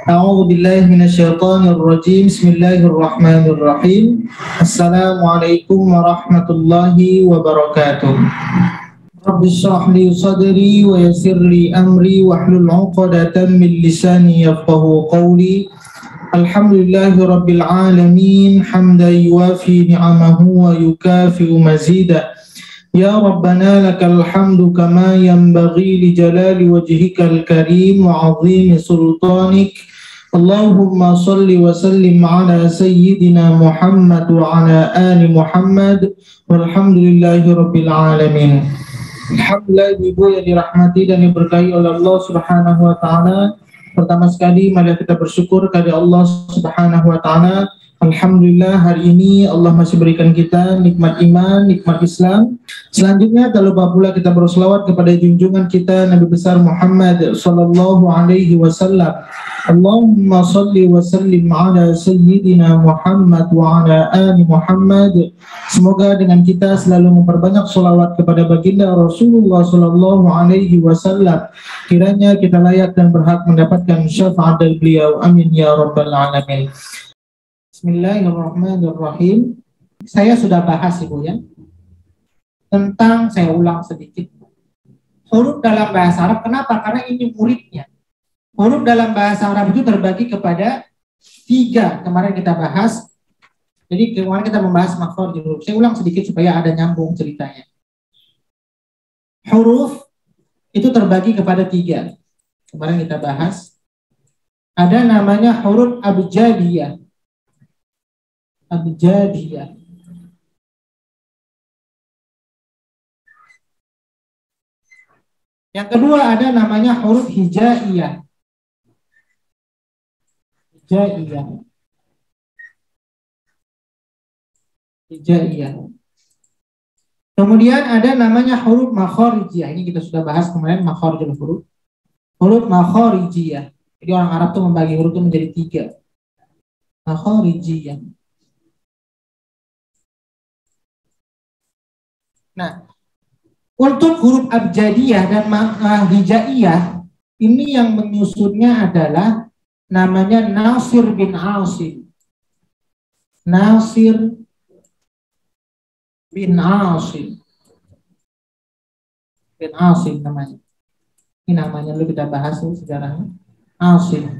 A'udzu billahi minasyaitonir rajim. Bismillahirrahmanirrahim. Assalamualaikum warahmatullahi wabarakatuh. Rabbi shrah li sadri wa yassir li amri wahlul 'uqdatam min lisani yafqahu qawli. Alhamdulillahi rabbil alamin hamdan yuwafi ni'amahu wa yukafi'u mazida. Ya Rabbana lakal hamdu kama yanbaghi li jalali wajhikal karim wa 'azimi sultanik. Allahumma salli wa sallim ala sayyidina Muhammad wa ala ali Muhammad walhamdulillahi rabbil alamin. Alhamdulillah, ibu yang dirahmati dan diberkahi oleh Allah Subhanahu wa taala. Pertama sekali mari kita bersyukur kepada Allah Subhanahu wa taala. Alhamdulillah, hari ini Allah masih berikan kita nikmat iman, nikmat Islam. Selanjutnya tak lupa pula kita berselawat kepada junjungan kita Nabi besar Muhammad sallallahu alaihi wasallam. Allahumma salli wa sallim ala sayyidina Muhammad wa ala ali Muhammad. Semoga dengan kita selalu memperbanyak selawat kepada baginda Rasulullah sallallahu alaihi wasallam, kiranya kita layak dan berhak mendapatkan syafaat dari beliau. Amin ya rabbal alamin. Bismillahirrahmanirrahim. Saya sudah bahas ibu ya tentang, saya ulang sedikit, huruf dalam bahasa Arab. Kenapa? Karena ini muridnya. Huruf dalam bahasa Arab itu terbagi kepada 3. Kemarin kita bahas. Jadi kemarin kita membahas makhraj huruf. Saya ulang sedikit supaya ada nyambung ceritanya. Huruf itu terbagi kepada 3. Kemarin kita bahas. Ada namanya huruf abjadiyah. Abjadiyah. Yang kedua ada namanya huruf hijaiyah. Hijaiyah. Hijaiyah. Kemudian ada namanya huruf makharijiyah. Ini kita sudah bahas kemarin, makharijul huruf. Huruf makharijiyah. Jadi orang Arab tuh membagi huruf itu menjadi 3. Makharijiyah. Nah, untuk huruf abjadiyah dan hijaiyah, ini yang menyusunnya adalah namanya Nasir bin Asim. Nasir bin Asim. Bin Asim namanya. Ini namanya dulu kita bahas sejarahnya. Asim.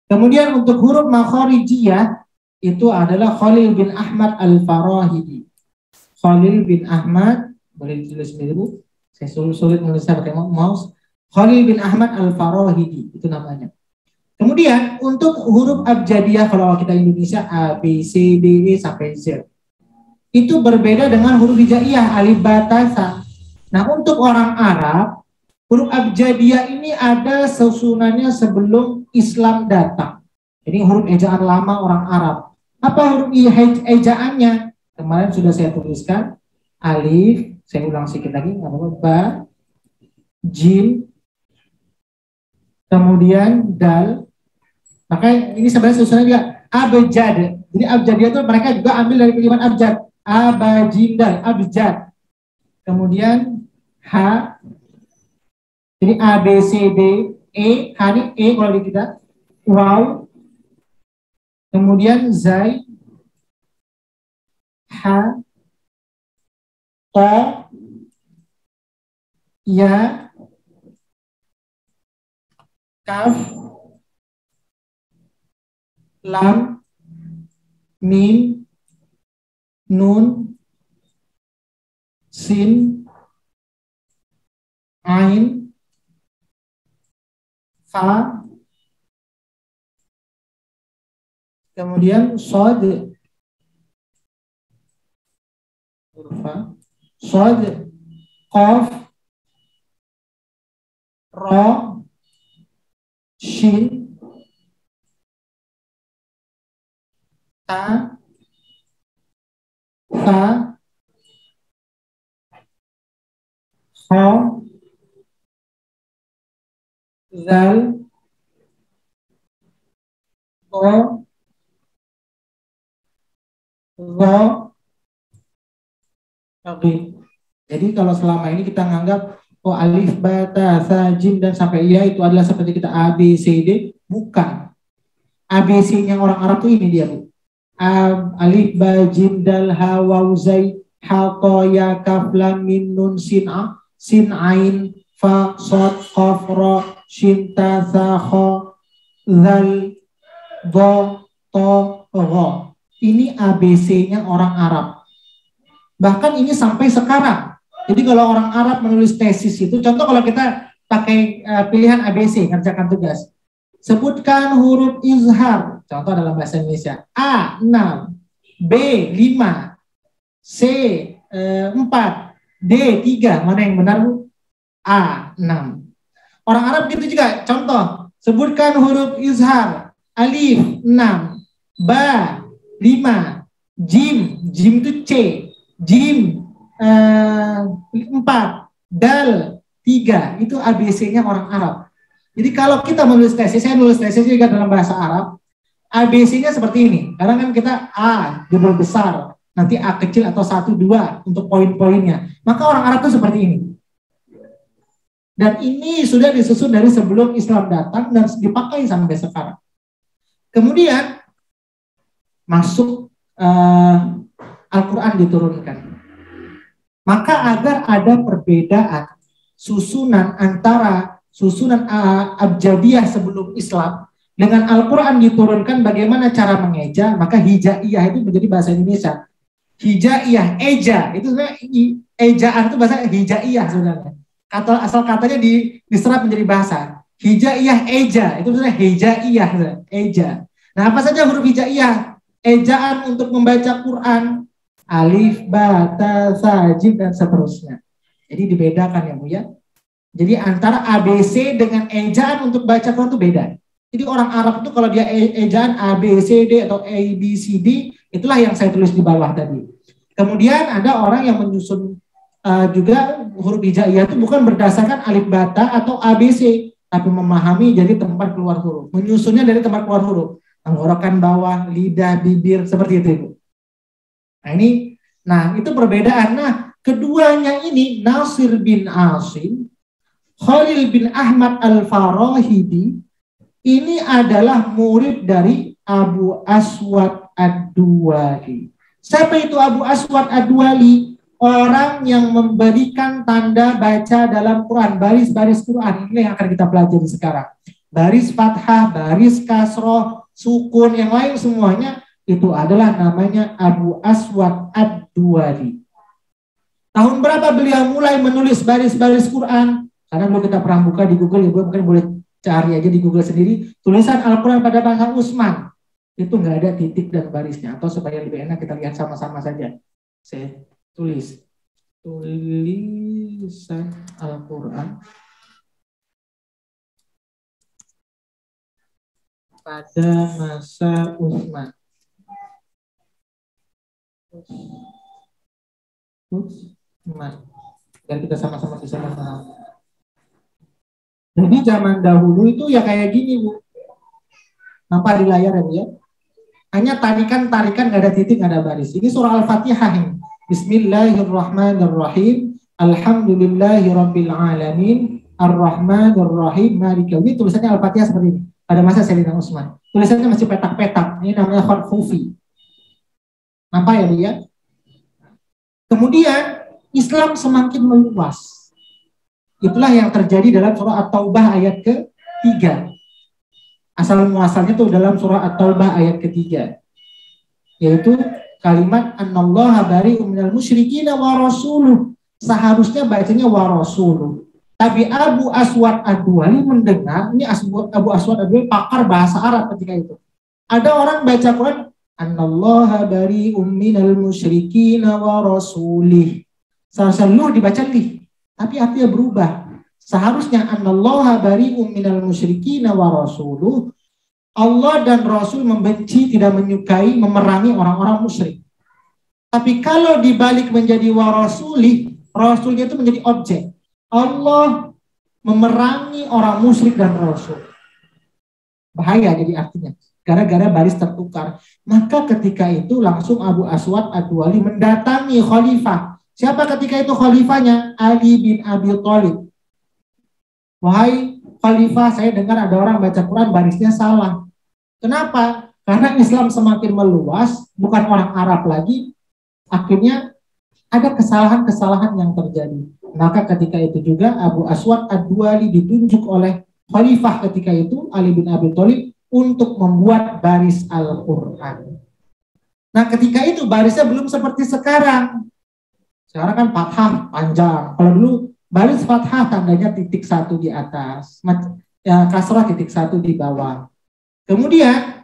Kemudian untuk huruf makharijiyah itu adalah Khalil bin Ahmad al-Farahidi. Khalil bin Ahmad, boleh ditulis sendiri Bu. Saya sulit menulisnya pakai mouse. Khalil bin Ahmad al-Farahidi itu namanya. Kemudian untuk huruf abjadiyah, kalau kita Indonesia A, B, C, D, E sampai Z, itu berbeda dengan huruf hijaiyah alif ba ta sa. Nah, untuk orang Arab, huruf abjadiyah ini ada susunannya sebelum Islam datang. Jadi huruf ejaan lama orang Arab. Apa huruf ejaannya? Kemarin sudah saya tuliskan. Alif, saya ulang sedikit lagi, nggak apa-apa. Ba, jim, kemudian dal. Maka ini sebenarnya susunannya juga abjad. Jadi abjadiyah itu mereka juga ambil dari kalimat abjad. Abajindal, abjad. Kemudian H. Jadi A, B, C, D, E. H ini E kalau di kita. Waw. Kemudian Zai. H. To. Ya. Kaf. Lam, mim, nun, sin, ain, fa, kemudian sod, sod, qaf, ra, shin, ta, fa, kha, zal, to, za, Oke. Jadi kalau selama ini kita menganggap oh alif, ba, ta, sa, jim dan sampai ya itu adalah seperti kita A, B, C, D, Bukan. ABC-nya orang Arab tuh ini dia, Bu. Alif ba jim dal ha waw zai ha ta ya kaf lam mim nun sin ain fa shad qaf ra shin ta tha kha zal dha ta gha. Ini ABC-nya orang Arab. Bahkan ini sampai sekarang. Jadi kalau orang Arab menulis tesis itu, contoh kalau kita pakai pilihan ABC, ngerjakan tugas. Sebutkan huruf izhar. Contoh dalam bahasa Indonesia. A, 6. B, 5. C, 4. D, 3. Mana yang benar, Bu? A, 6. Orang Arab gitu juga. Contoh. Sebutkan huruf izhar. Alif, 6. Ba, 5. Jim. Jim itu C. Jim, 4. Dal, 3. Itu ABC-nya orang Arab. Jadi kalau kita menulis tesis, saya nulis tesis juga dalam bahasa Arab, ABC-nya seperti ini. Karena kan kita A, jumlah besar, nanti A kecil atau 1, 2 untuk poin-poinnya. Maka orang Arab itu seperti ini. Dan ini sudah disusun dari sebelum Islam datang dan dipakai sampai sekarang. Kemudian masuk Al-Quran diturunkan. Maka agar ada perbedaan susunan antara susunan abjadiyah sebelum Islam dengan Al-Quran diturunkan bagaimana cara mengeja, maka hijaiyah itu menjadi bahasa Indonesia. Hijaiyah, eja, itu sebenarnya ejaan itu bahasa hijaiyah sebenarnya. Asal katanya diserap menjadi bahasa. Hijaiyah, eja, itu sebenarnya hijaiyah, eja. Nah, apa saja huruf hijaiyah? Ejaan untuk membaca Quran, alif, ba, ta, sa, jim, dan seterusnya. Jadi dibedakan ya, Bu ya. Jadi antara ABC dengan ejaan untuk baca Quran itu beda. Jadi orang Arab itu kalau dia ejaan A, B, C, D atau A, B, C, D, itulah yang saya tulis di bawah tadi. Kemudian ada orang yang menyusun juga huruf hijaiyah itu bukan berdasarkan alif bata atau ABC, tapi memahami dari tempat keluar huruf. Menyusunnya dari tempat keluar huruf. Tenggorokan bawah, lidah, bibir, seperti itu, Ibu. Nah itu perbedaan. Nah, keduanya ini Nasir bin Asim, Khalil bin Ahmad Al-Farahidi, ini adalah murid dari Abu Aswad Ad-Duwali. Siapa itu Abu Aswad Ad-Duwali? Orang yang memberikan tanda baca dalam Quran, baris-baris Quran. Ini yang akan kita pelajari sekarang. Baris fathah, baris kasroh, sukun, yang lain semuanya, itu adalah namanya Abu Aswad Ad-Duwali. Tahun berapa beliau mulai menulis baris-baris Quran? Karena belum kita pernah buka di Google, ya mungkin boleh cari aja di Google sendiri. Tulisan Al-Quran pada bahasa Utsman. Itu nggak ada titik dan barisnya. Atau supaya lebih enak kita lihat sama-sama saja. Saya tulis. Tulisan Al-Quran pada masa Utsman. Utsman. Dan kita sama-sama bisa memahami. Jadi zaman dahulu itu ya kayak gini, Bu. Nampak di layar ya, Bu ya. Hanya tarikan-tarikan, nggak ada titik, nggak ada baris. Ini surah Al-Fatihah ini. Bismillahirrahmanirrahim. Alhamdulillahirabbil alamin. Ar-Rahmanir-Rahim. Maliki yaumiddin. Tulisannya Al-Fatihah seperti ini. Pada masa Sayyidina Utsman. Tulisannya masih petak-petak. Ini namanya kharfufi. Nampak ya, Bu ya? Kemudian Islam semakin meluas. Itulah yang terjadi dalam surah At-Taubah ayat ke-3. Asal muasalnya itu dalam surah At-Taubah ayat ke-3. Yaitu kalimat Annallaha bari'um minal musyrikina wa rasuluh. Seharusnya bacanya wa rasuluh. Tapi Abu Aswad Ad-Duwali mendengar, ini Abu Aswad Ad-Duwali pakar bahasa Arab ketika itu. Ada orang baca Quran, Annallaha bari'um minal musyrikina wa rasulih. Seharusnya lu dibaca lih. Tapi artinya berubah. Seharusnya Annallaha bari'um minal musyrikina wa rasuluh. Allah dan Rasul membenci, tidak menyukai, memerangi orang-orang musyrik. Tapi kalau dibalik menjadi wa rasulih, rasulnya itu menjadi objek. Allah memerangi orang musyrik dan Rasul. Bahaya jadi artinya. Gara-gara baris tertukar. Maka ketika itu langsung Abu Aswad Ad-Duwali mendatangi khalifah. Siapa ketika itu khalifahnya? Ali bin Abi Thalib. Wahai khalifah, saya dengar ada orang baca Quran barisnya salah. Kenapa? Karena Islam semakin meluas, bukan orang Arab lagi, akhirnya ada kesalahan-kesalahan yang terjadi. Maka ketika itu juga Abu Aswad Ad-Duali ditunjuk oleh khalifah ketika itu, Ali bin Abi Thalib, untuk membuat baris Al-Quran. Nah ketika itu barisnya belum seperti sekarang. Sekarang kan fathah panjang. Kalau dulu baris fathah tandanya titik satu di atas, ya, kasrah titik satu di bawah. Kemudian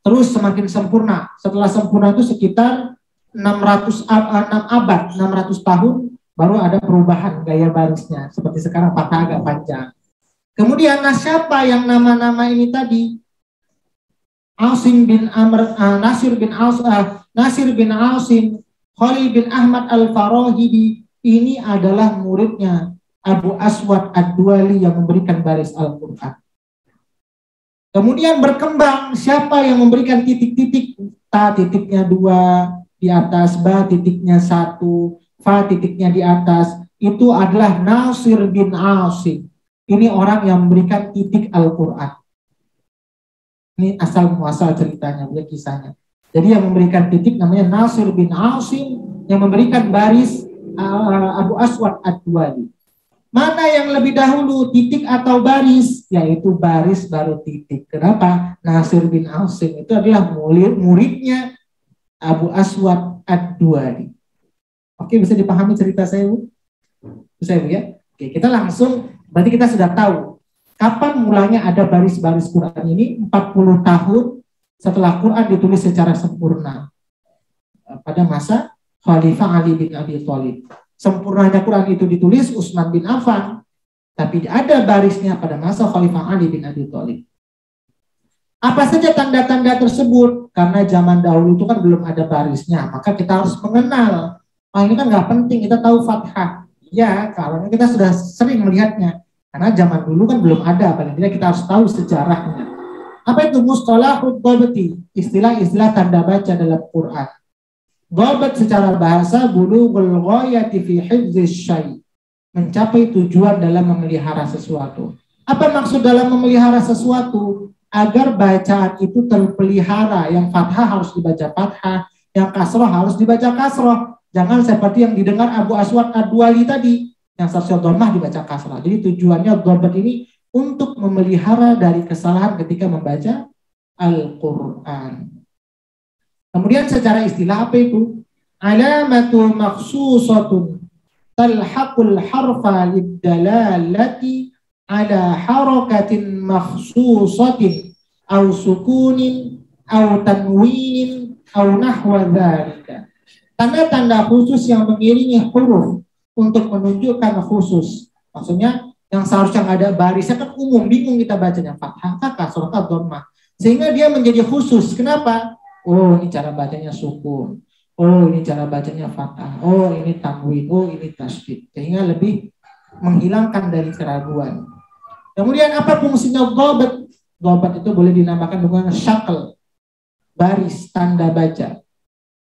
terus semakin sempurna. Setelah sempurna itu sekitar 600 tahun baru ada perubahan gaya barisnya. Seperti sekarang fathah agak panjang. Kemudian siapa yang nama-nama ini tadi? Asim bin Amr, Nasir bin Asim, Khalil bin Ahmad Al-Farahidi, ini adalah muridnya Abu Aswad Ad-Duali yang memberikan baris Al-Quran. Kemudian berkembang siapa yang memberikan titik-titik, ta titiknya 2 di atas, ba titiknya 1, fa titiknya di atas, itu adalah Nasir bin Asim. Ini orang yang memberikan titik Al-Quran. Ini asal muasal ceritanya, dia kisahnya. Jadi yang memberikan titik namanya Nasir bin Asim, yang memberikan baris Abu Aswad Ad-Duali. Mana yang lebih dahulu, titik atau baris? Yaitu baris baru titik. Kenapa? Nasir bin Asim itu adalah muridnya Abu Aswad Ad-Duali. Oke, bisa dipahami cerita saya, Bu? Bisa, Bu, ya? Oke, kita langsung, berarti kita sudah tahu kapan mulanya ada baris-baris Quran ini. 40 tahun setelah Quran ditulis secara sempurna pada masa Khalifah Ali bin Abi Thalib. Sempurnanya Quran itu ditulis Utsman bin Affan, tapi ada barisnya pada masa Khalifah Ali bin Abi Thalib. Apa saja tanda-tanda tersebut? Karena zaman dahulu itu kan belum ada barisnya, maka kita harus mengenal. Ini kan nggak penting, kita tahu fathah. Ya, kalau kita sudah sering melihatnya. Karena zaman dulu kan belum ada, paling tidak kita harus tahu sejarahnya. Apa itu mustalahud dhabti? Istilah-istilah tanda baca dalam Quran. Dhabt secara bahasa bulughul ghayati fi hifdzish syai'. Mencapai tujuan dalam memelihara sesuatu. Apa maksud dalam memelihara sesuatu? Agar bacaan itu terpelihara. Yang fathah harus dibaca fathah, yang kasroh harus dibaca kasroh. Jangan seperti yang didengar Abu Aswad Ad-Duali tadi, yang seharusnya dhammah dibaca kasrah. Jadi tujuannya dhabt ini untuk memelihara dari kesalahan ketika membaca Al-Quran. Kemudian secara istilah apa itu? Alamatu makhsusatun talhaqul harfa lid-dalalati ala harakatin makhsusatin aw sukunin aw tanwinin aw nahwa dzalika. Tanda-tanda khusus yang mengiringi huruf untuk menunjukkan khusus. Maksudnya yang seharusnya nggak ada barisnya kan umum, bingung kita bacanya fathah, kasrah, dhammah. Sehingga dia menjadi khusus. Kenapa? Oh, ini cara bacanya sukun. Oh, ini cara bacanya fathah. Oh, ini tanwin. Oh, ini tasydid. Sehingga lebih menghilangkan dari keraguan. Kemudian apa fungsinya dhabt? Dhabt itu boleh dinamakan dengan syakl, baris tanda baca.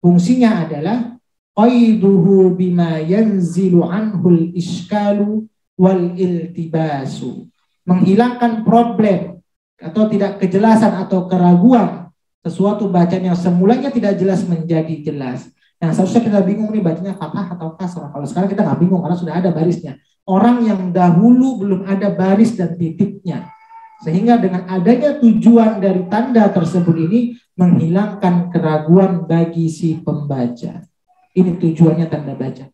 Fungsinya adalah qaiduhu bima yanzilu anhul iskalu wal iltibasu. Menghilangkan problem atau tidak kejelasan atau keraguan sesuatu bacaan yang semulanya tidak jelas menjadi jelas. Yang seharusnya kita bingung nih bacanya fathah atau kasrah. Kalau sekarang kita nggak bingung karena sudah ada barisnya. Orang yang dahulu belum ada baris dan titiknya. Sehingga dengan adanya tujuan dari tanda tersebut ini menghilangkan keraguan bagi si pembaca. Ini tujuannya tanda baca.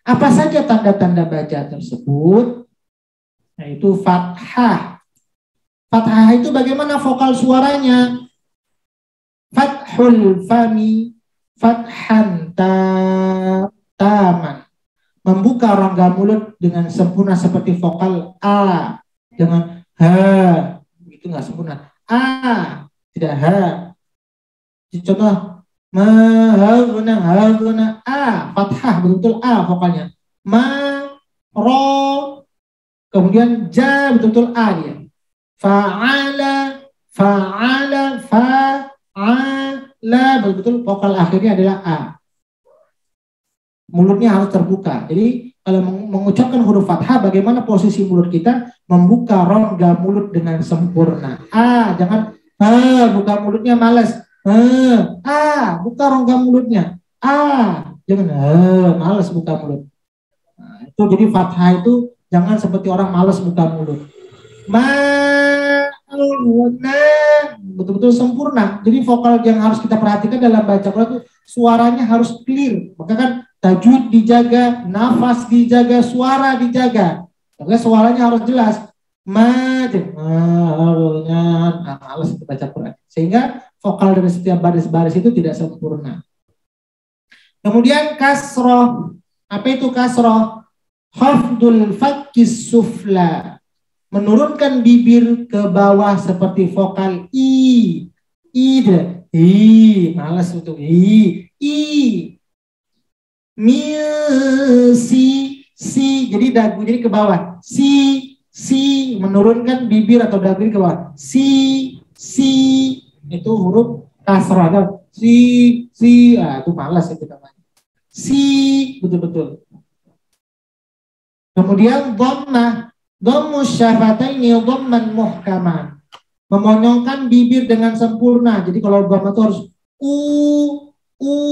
Apa saja tanda-tanda baca tersebut? Yaitu fathah. Fathah itu bagaimana vokal suaranya? Fathul fami, fathan taman. Membuka rongga mulut dengan sempurna seperti vokal A. Dengan ha, itu nggak sempurna. A, tidak ha. Contoh, haguna, A, fathah, betul-betul A vokalnya. Ro, kemudian ja, betul-betul A dia. Fa'ala, fa'ala, betul-betul vokal akhirnya adalah A. Mulutnya harus terbuka. Jadi kalau mengucapkan huruf fathah, bagaimana posisi mulut kita? Membuka rongga mulut dengan sempurna. Jangan buka mulutnya malas. Buka rongga mulutnya. Jangan malas buka mulut. Nah, itu jadi fathah itu jangan seperti orang malas buka mulut. Betul-betul sempurna. Jadi vokal yang harus kita perhatikan dalam baca Quran itu suaranya harus clear. Maka kan tajwid dijaga, nafas dijaga, suara dijaga. Karena suaranya harus jelas. Males kita baca Quran. Sehingga vokal dari setiap baris-baris itu tidak sempurna. Kemudian kasroh. Apa itu kasroh? Hafdul fakkis sufla. Menurunkan bibir ke bawah seperti vokal i. Malas untuk i. Si. Jadi dagu jadi ke bawah. Si menurunkan bibir atau dagu ke bawah. Si itu huruf kasrah. Si itu malas ya kita. Si betul-betul. Kemudian dhammus syafataini dhamman muhkaman. Memonyongkan bibir dengan sempurna. Jadi kalau dhamma itu harus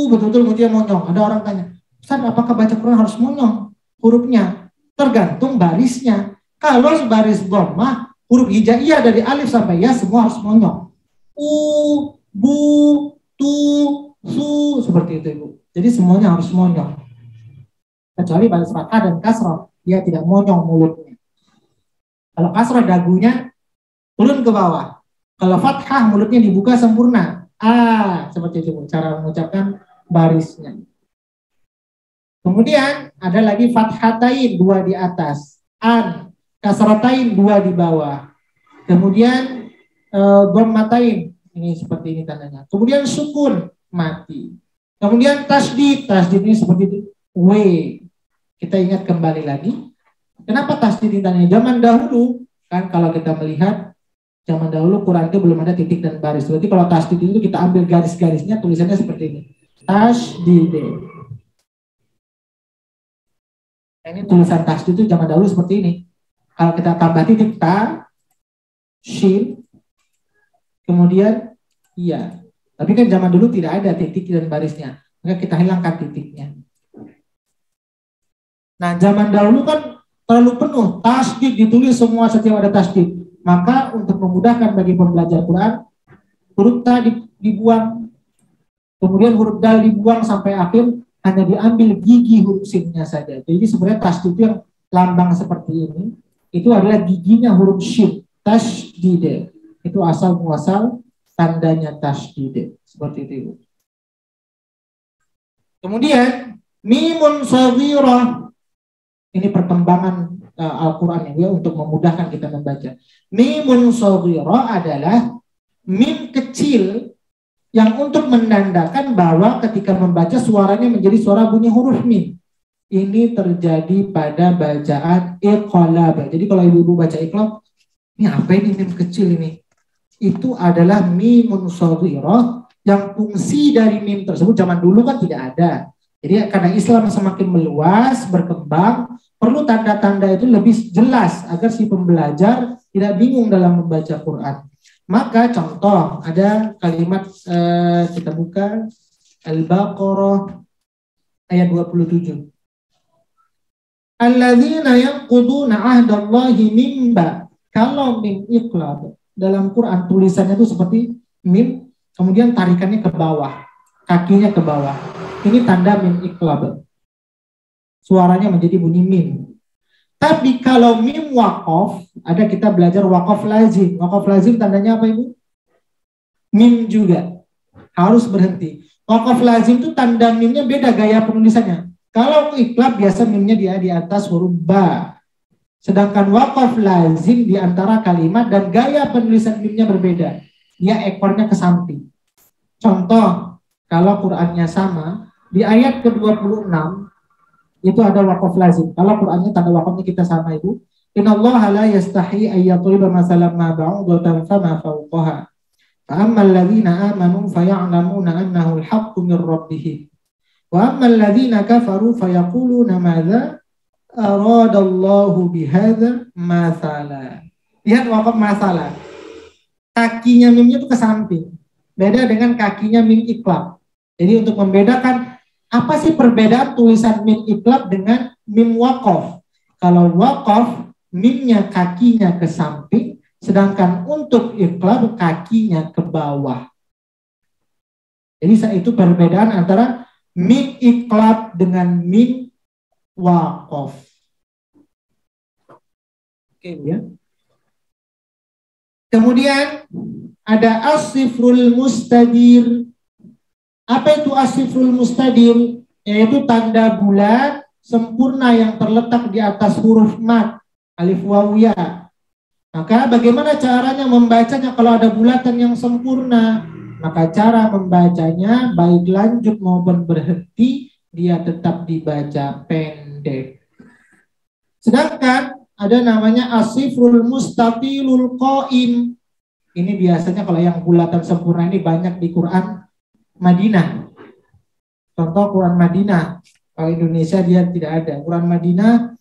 betul-betul kemudian monyong. Ada orang tanya, Ustaz, apakah baca Quran harus monyong hurufnya? Tergantung barisnya. Kalau baris dhamma, huruf hijaiyah dari alif sampai ya semua harus monyong. Bu, tu, su, seperti itu Ibu. Jadi semuanya harus monyong. Kecuali baris fathah dan kasrah, dia tidak monyong mulutnya. Kalau kasrah dagunya turun ke bawah. Kalau fathah mulutnya dibuka sempurna. Seperti itu cara mengucapkan barisnya. Kemudian ada lagi fathatain, 2 di atas. Kasratain, 2 di bawah. Kemudian dhammatain, ini seperti ini tandanya. Kemudian sukun, mati. Kemudian tasdid ini seperti itu. Kita ingat kembali lagi. Kenapa tasdid tandanya? Zaman dahulu kan kalau kita melihat zaman dahulu Quran itu belum ada titik dan baris. Berarti kalau tasdid itu kita ambil garis-garisnya, tulisannya seperti ini. Tasdid. Ini tulisan tasdid itu zaman dahulu seperti ini. Kalau kita tambah titik shin, kemudian iya. Tapi kan zaman dulu tidak ada titik dan barisnya. Maka kita hilangkan titiknya. Nah, zaman dahulu kan terlalu penuh. Tasdid ditulis semua setiap ada tasdid. Maka untuk memudahkan bagi pembelajar Quran, huruf ta dibuang. Kemudian huruf dal dibuang sampai akhir, hanya diambil gigi huruf sinnya saja. Jadi sebenarnya tasdid yang lambang seperti ini, itu adalah giginya huruf shin. Tasdid. Itu asal muasal tandanya tasdid. Seperti itu. Kemudian mimun shaghirah. Ini perkembangan Al-Quran ya untuk memudahkan kita membaca. Mimun shaghirah adalah mim kecil yang untuk menandakan bahwa ketika membaca suaranya menjadi suara bunyi huruf mim. Ini terjadi pada bacaan iqlab. Jadi kalau ibu-ibu baca iqlab, ini apa ini mim kecil ini? Itu adalah mimun shaghirah yang fungsi dari mim tersebut zaman dulu kan tidak ada. Jadi karena Islam semakin meluas, berkembang, perlu tanda-tanda itu lebih jelas agar si pembelajar tidak bingung dalam membaca Quran. Maka contoh ada kalimat kita buka Al-Baqarah ayat 27. Alladzina yanquduna ahdallahi mimba. Kalau mim iqlab dalam Quran tulisannya itu seperti mim, kemudian tarikannya ke bawah, kakinya ke bawah. Ini tanda mim iqlab. Suaranya menjadi bunyi mim. Tapi kalau mim waqaf, ada kita belajar waqaf lazim. Waqaf lazim tandanya apa Ibu? Mim juga. Harus berhenti. Waqaf lazim itu tanda mimnya beda gaya penulisannya. Kalau iqlab biasa mimnya dia di atas huruf ba. Sedangkan waqaf lazim di antara kalimat dan gaya penulisan mimnya berbeda. Dia ekornya ke samping. Contoh, kalau Qur'annya sama, di ayat ke-26 itu ada waqaf lazim. Kalau Qur'annya tanda waqafnya kita sama Ibu. Innallaha la yastahi ayyadriba masalan ma ba'udatan fama fawqaha. Fa ammal ladzina amanu faya'lamuna annahu al-haqqu min rabbihim. Wa ammal ladzina kafaru fayaquluna madza aradallahu bihadza mathala. Lihat waqaf masalah. Kakinya mimnya itu ke samping. Beda dengan kakinya mim iklab. Jadi untuk membedakan apa sih perbedaan tulisan mim iklab dengan mim waqaf. Kalau waqaf mimnya kakinya ke samping, sedangkan untuk iklab kakinya ke bawah. Jadi itu perbedaan antara mim iklab dengan mim waqaf. Oke ya. Kemudian ada as-sifrul mustadir. Apa itu as-sifrul mustadir? Yaitu tanda bulat sempurna yang terletak di atas huruf mad, alif waw ya. Maka bagaimana caranya membacanya kalau ada bulatan yang sempurna? Maka cara membacanya baik lanjut maupun berhenti dia tetap dibaca pendek. Sedangkan ada namanya as-sifrul mustatilul qaim. Ini biasanya kalau yang bulatan sempurna ini banyak di Quran Madinah. Contoh Quran Madinah. Kalau Indonesia dia tidak ada. Quran Madinah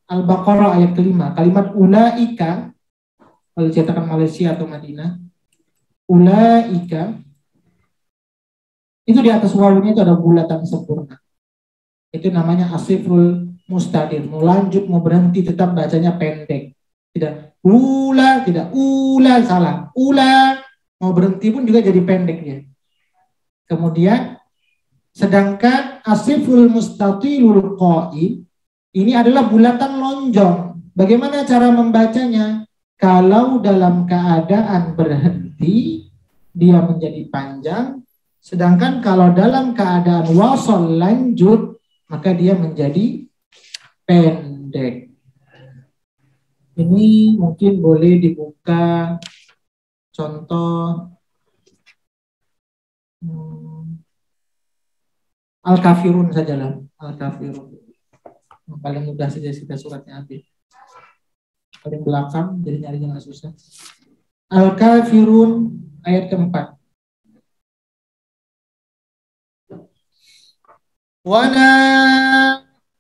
Al-Baqarah ayat kelima. Kalimat ulaika, kalau cetakan Malaysia atau Madinah, ulaika itu di atas wawunya itu ada bulatan sempurna. Itu namanya as-sifrul mustadir. Mau lanjut, mau berhenti, tetap bacanya pendek. Tidak ula, tidak ula, salah. Ula, mau berhenti pun juga jadi pendek ya. Kemudian, sedangkan as-sifrul mustatilul qaim ini adalah bulatan lonjong. Bagaimana cara membacanya? Kalau dalam keadaan berhenti, dia menjadi panjang. Sedangkan kalau dalam keadaan wasal lanjut, maka dia menjadi pendek. Ini mungkin boleh dibuka contoh Al-Kafirun sajalah. Al-Kafirun. Paling mudah saja kita suratnya ambil. Paling belakang, jadi nyarinya nggak susah. Al-Kafirun ayat keempat. Wana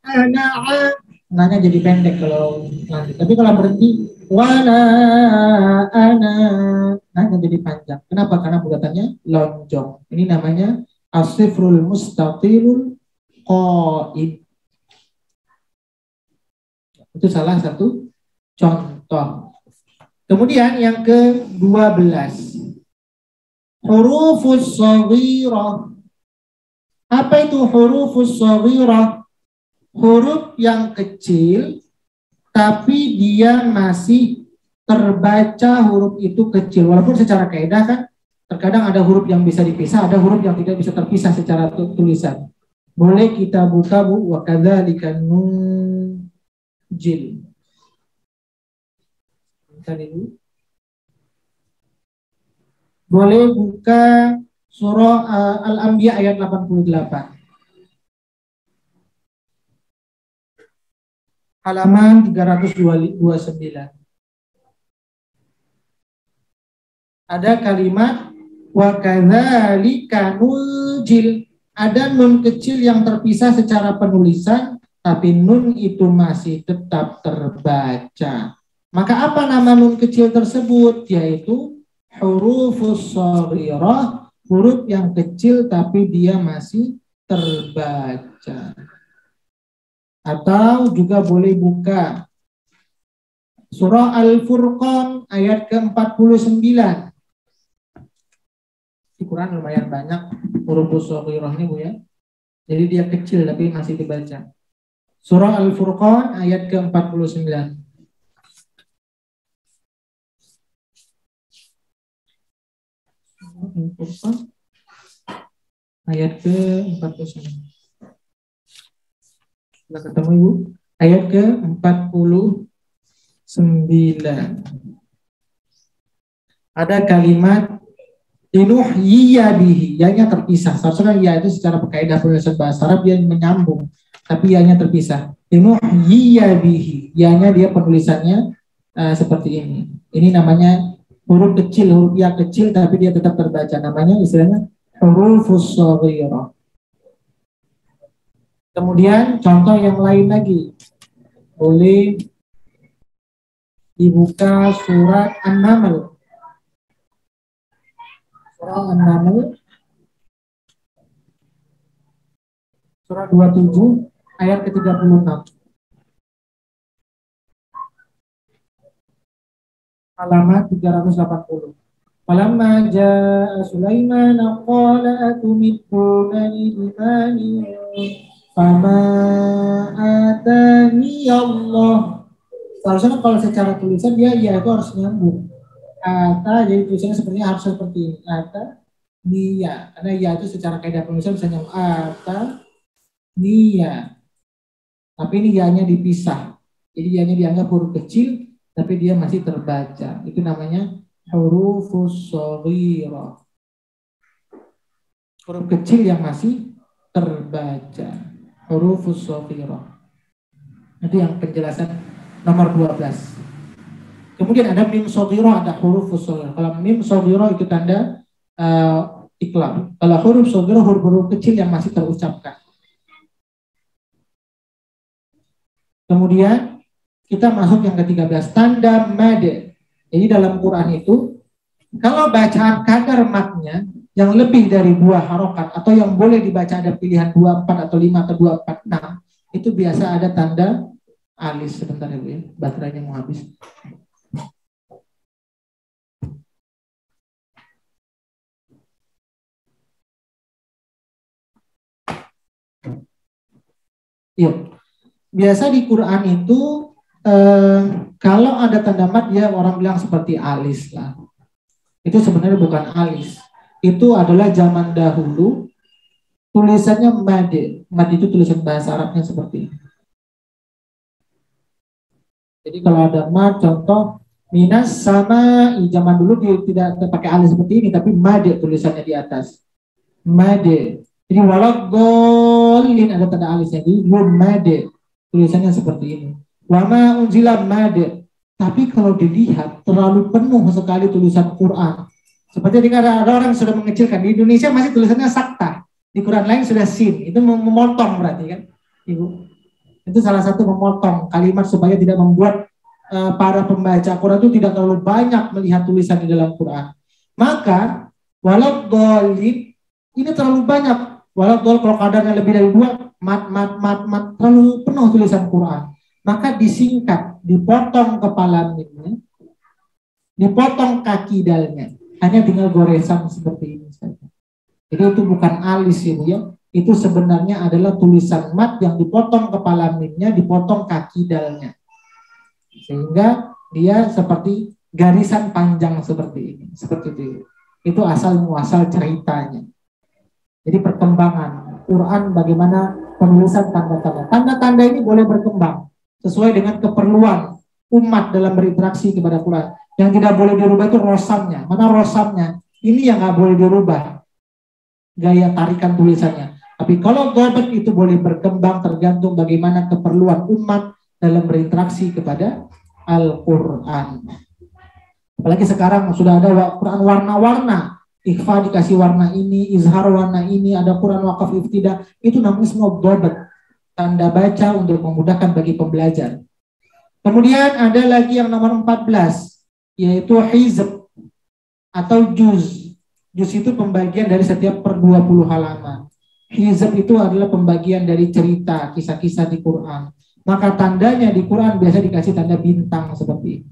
ana'a, nanya jadi pendek kalau nanti. Tapi kalau berhenti wana ana, nanya jadi panjang. Kenapa? Karena bulatannya lonjong. Ini namanya as-sifrul mustatilul qaim. Itu salah satu contoh. Kemudian yang ke-12. Hurufus shaghirah. Apa itu hurufus shaghirah? Huruf yang kecil tapi dia masih terbaca huruf itu kecil. Walaupun secara kaidah kan terkadang ada huruf yang bisa dipisah, ada huruf yang tidak bisa terpisah secara tulisan. Boleh kita buka Bu, wa kadzalika nun jil. Boleh buka surah Al-Anbiya ayat 88. Halaman 329. Ada kalimat wa kadzalika nunjil. Ada nun kecil yang terpisah secara penulisan, tapi nun itu masih tetap terbaca. Maka apa nama nun kecil tersebut? Yaitu hurufus shaghirah, huruf yang kecil tapi dia masih terbaca. Atau juga boleh buka surah Al-Furqan ayat ke-49. Di Quran lumayan banyak hurufus shaghirah ini Bu ya. Jadi dia kecil tapi masih dibaca. Surah Al-Furqan ayat ke-49. Al-Furqan ayat ke-49. Sudah ketemu Ibu? Ayat ke-49. Ada kalimat linuhyiya bihi, ya-nya terpisah. Seharusnya ya itu secara kaidah penulisan bahasa Arab dia menyambung, tapi ya-nya terpisah. Linuhyiya bihi, ya-nya dia penulisannya seperti ini. Ini namanya huruf kecil, huruf ya kecil tapi dia tetap terbaca. Namanya istilahnya hurufus shaghirah. Kemudian contoh yang lain lagi. Boleh dibuka surat An-Naml. Surah An-Naml surah 27 ayat ke-36. Halaman 380. Falamma jaa Sulaiman qala atumiddunani bimanin fama atani Allah. Seharusnya kalau secara tulisan dia ya itu harus nyambung. Ata jadi tulisannya sebenarnya harus seperti ini. Ata dia, karena ya itu secara kaidah penulisan bisa nyambung. Ata dia. Tapi ini ya-nya dipisah. Jadi ya-nya dianggap huruf kecil tapi dia masih terbaca. Itu namanya hurufus shaghirah. Huruf kecil yang masih terbaca. Hurufus shaghirah. Itu yang penjelasan nomor 12. Kemudian ada mim shaghirah, ada hurufus shaghirah. Kalau mim shaghirah itu tanda iqlab. Kalau huruf shaghirah huruf-huruf kecil yang masih terucapkan. Kemudian kita masuk yang ke-13, tanda mad. Jadi dalam Quran itu kalau bacaan kadar matnya yang lebih dari 2 harokat atau yang boleh dibaca ada pilihan 24 atau 5 atau 246, itu biasa ada tanda alis. Sebentar ya Bu ya, baterainya mau habis. Yuk. Biasa di Quran itu kalau ada tanda mat ya orang bilang seperti alis lah. Itu sebenarnya bukan alis. Itu adalah zaman dahulu tulisannya mad. Mad itu tulisan bahasa Arabnya seperti ini. Jadi kalau ada mad, contoh minas sama zaman dulu dia tidak pakai alis seperti ini, tapi mad tulisannya di atas. Mad. Jadi walau golin ada tanda alisnya. Jadi mad tulisannya seperti ini. Wama unzila mad. Tapi kalau dilihat terlalu penuh sekali tulisan Quran. Seperti ada orang yang sudah mengecilkan. Di Indonesia masih tulisannya sakta. Di Quran lain sudah sin. Itu memotong berarti kan, Ibu. Itu salah satu memotong kalimat supaya tidak membuat para pembaca Quran itu tidak terlalu banyak melihat tulisan di dalam Quran. Maka walau dolin ini terlalu banyak. Walau dol kalau kadarnya lebih dari 2, mat terlalu penuh tulisan Quran. Maka disingkat, dipotong kepala mimnya, dipotong kaki dalnya, hanya tinggal goresan seperti ini saja. Jadi itu bukan alis ini ya, itu sebenarnya adalah tulisan mat yang dipotong kepala mimnya, dipotong kaki dalnya, sehingga dia seperti garisan panjang seperti ini, seperti itu. Itu asal muasal ceritanya. Jadi perkembangan Quran bagaimana penulisan tanda-tanda. Tanda-tanda ini boleh berkembang sesuai dengan keperluan umat dalam berinteraksi kepada Quran. Yang tidak boleh dirubah itu rosamnya. Mana rosamnya? Ini yang nggak boleh dirubah. Gaya tarikan tulisannya. Tapi kalau dhabt itu boleh berkembang tergantung bagaimana keperluan umat dalam berinteraksi kepada Al-Quran. Apalagi sekarang sudah ada Quran warna-warna. Ikhfa dikasih warna ini, izhar warna ini, ada Quran wakaf iftida. Itu namanya semua dhabt. Tanda baca untuk memudahkan bagi pembelajar. Kemudian ada lagi yang nomor 14, yaitu hizb atau juz. Juz itu pembagian dari setiap per 20 halaman. Hizb itu adalah pembagian dari cerita, kisah-kisah di Quran. Maka tandanya di Quran biasa dikasih tanda bintang seperti ini.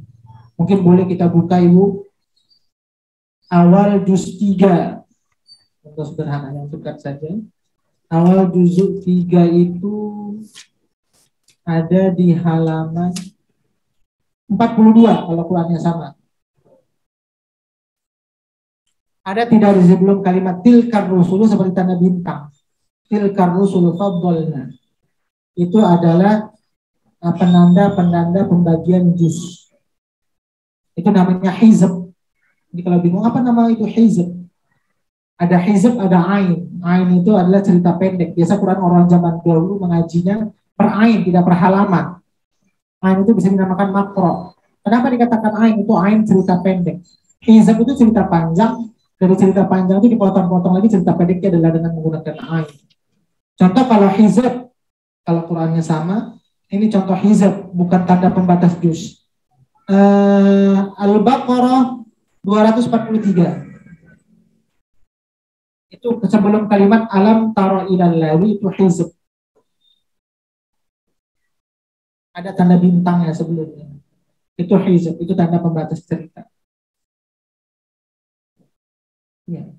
Mungkin boleh kita buka Ibu. Awal juz 3. Untuk sederhana yang dekat saja. Awal juz 3 itu ada di halaman 42 kalau Qurannya sama. Ada tidak di sebelum kalimat tilkar rusulu seperti tanda bintang. Tilkar rusulu faddalna. Itu adalah penanda-penanda pembagian juz. Itu namanya hizb. Jadi kalau bingung apa nama itu hizb? Ada hizb, ada ain. Ain itu adalah cerita pendek. Biasa Quran orang zaman dahulu mengajinya per ain, tidak per halaman. Ain itu bisa dinamakan makro. Kenapa dikatakan ain? Itu ain cerita pendek. Hizb itu cerita panjang. Dari cerita panjang itu dipotong-potong lagi cerita pendeknya adalah dengan menggunakan ain. Contoh kalau hizb Kalau Qurannya sama, ini contoh hizab, bukan tanda pembatas juz. Al-Baqarah 243. Itu sebelum kalimat alam taro ilal lawi itu hizab. Ada tanda bintangnya sebelumnya. Itu hizab, itu tanda pembatas cerita. Ya.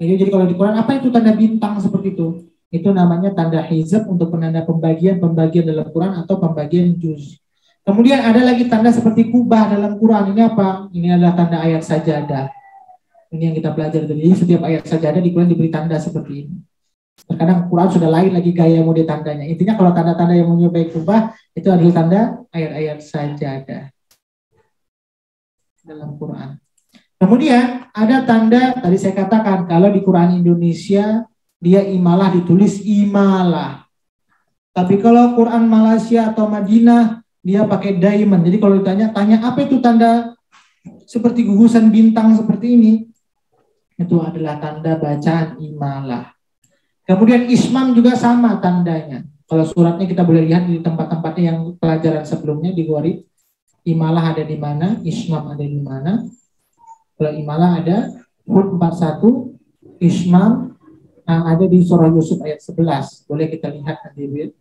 Jadi kalau di Quran apa itu tanda bintang seperti itu? Itu namanya tanda hizab untuk penanda pembagian dalam Quran atau pembagian juz. Kemudian ada lagi tanda seperti kubah dalam Quran. Ini apa? Ini adalah tanda ayat sajadah. Ini yang kita pelajari. Jadi setiap ayat sajadah di Quran diberi tanda seperti ini. Terkadang Quran sudah lain lagi gaya mode tandanya. Intinya kalau tanda-tanda yang menyerupai kubah itu adalah tanda ayat-ayat sajadah dalam Quran. Kemudian ada tanda, tadi saya katakan kalau di Quran Indonesia dia imalah ditulis imalah. Tapi kalau Quran Malaysia atau Madinah dia pakai diamond. Jadi kalau tanya apa itu tanda seperti gugusan bintang seperti ini? Itu adalah tanda bacaan imalah. Kemudian ismam juga sama tandanya. Kalau suratnya kita boleh lihat di tempat-tempatnya yang pelajaran sebelumnya di Gharib. Imalah ada di mana, ismam ada di mana. Kalau imalah ada huruf 41, ismam ada di surah Yusuf ayat 11. Boleh kita lihat nanti.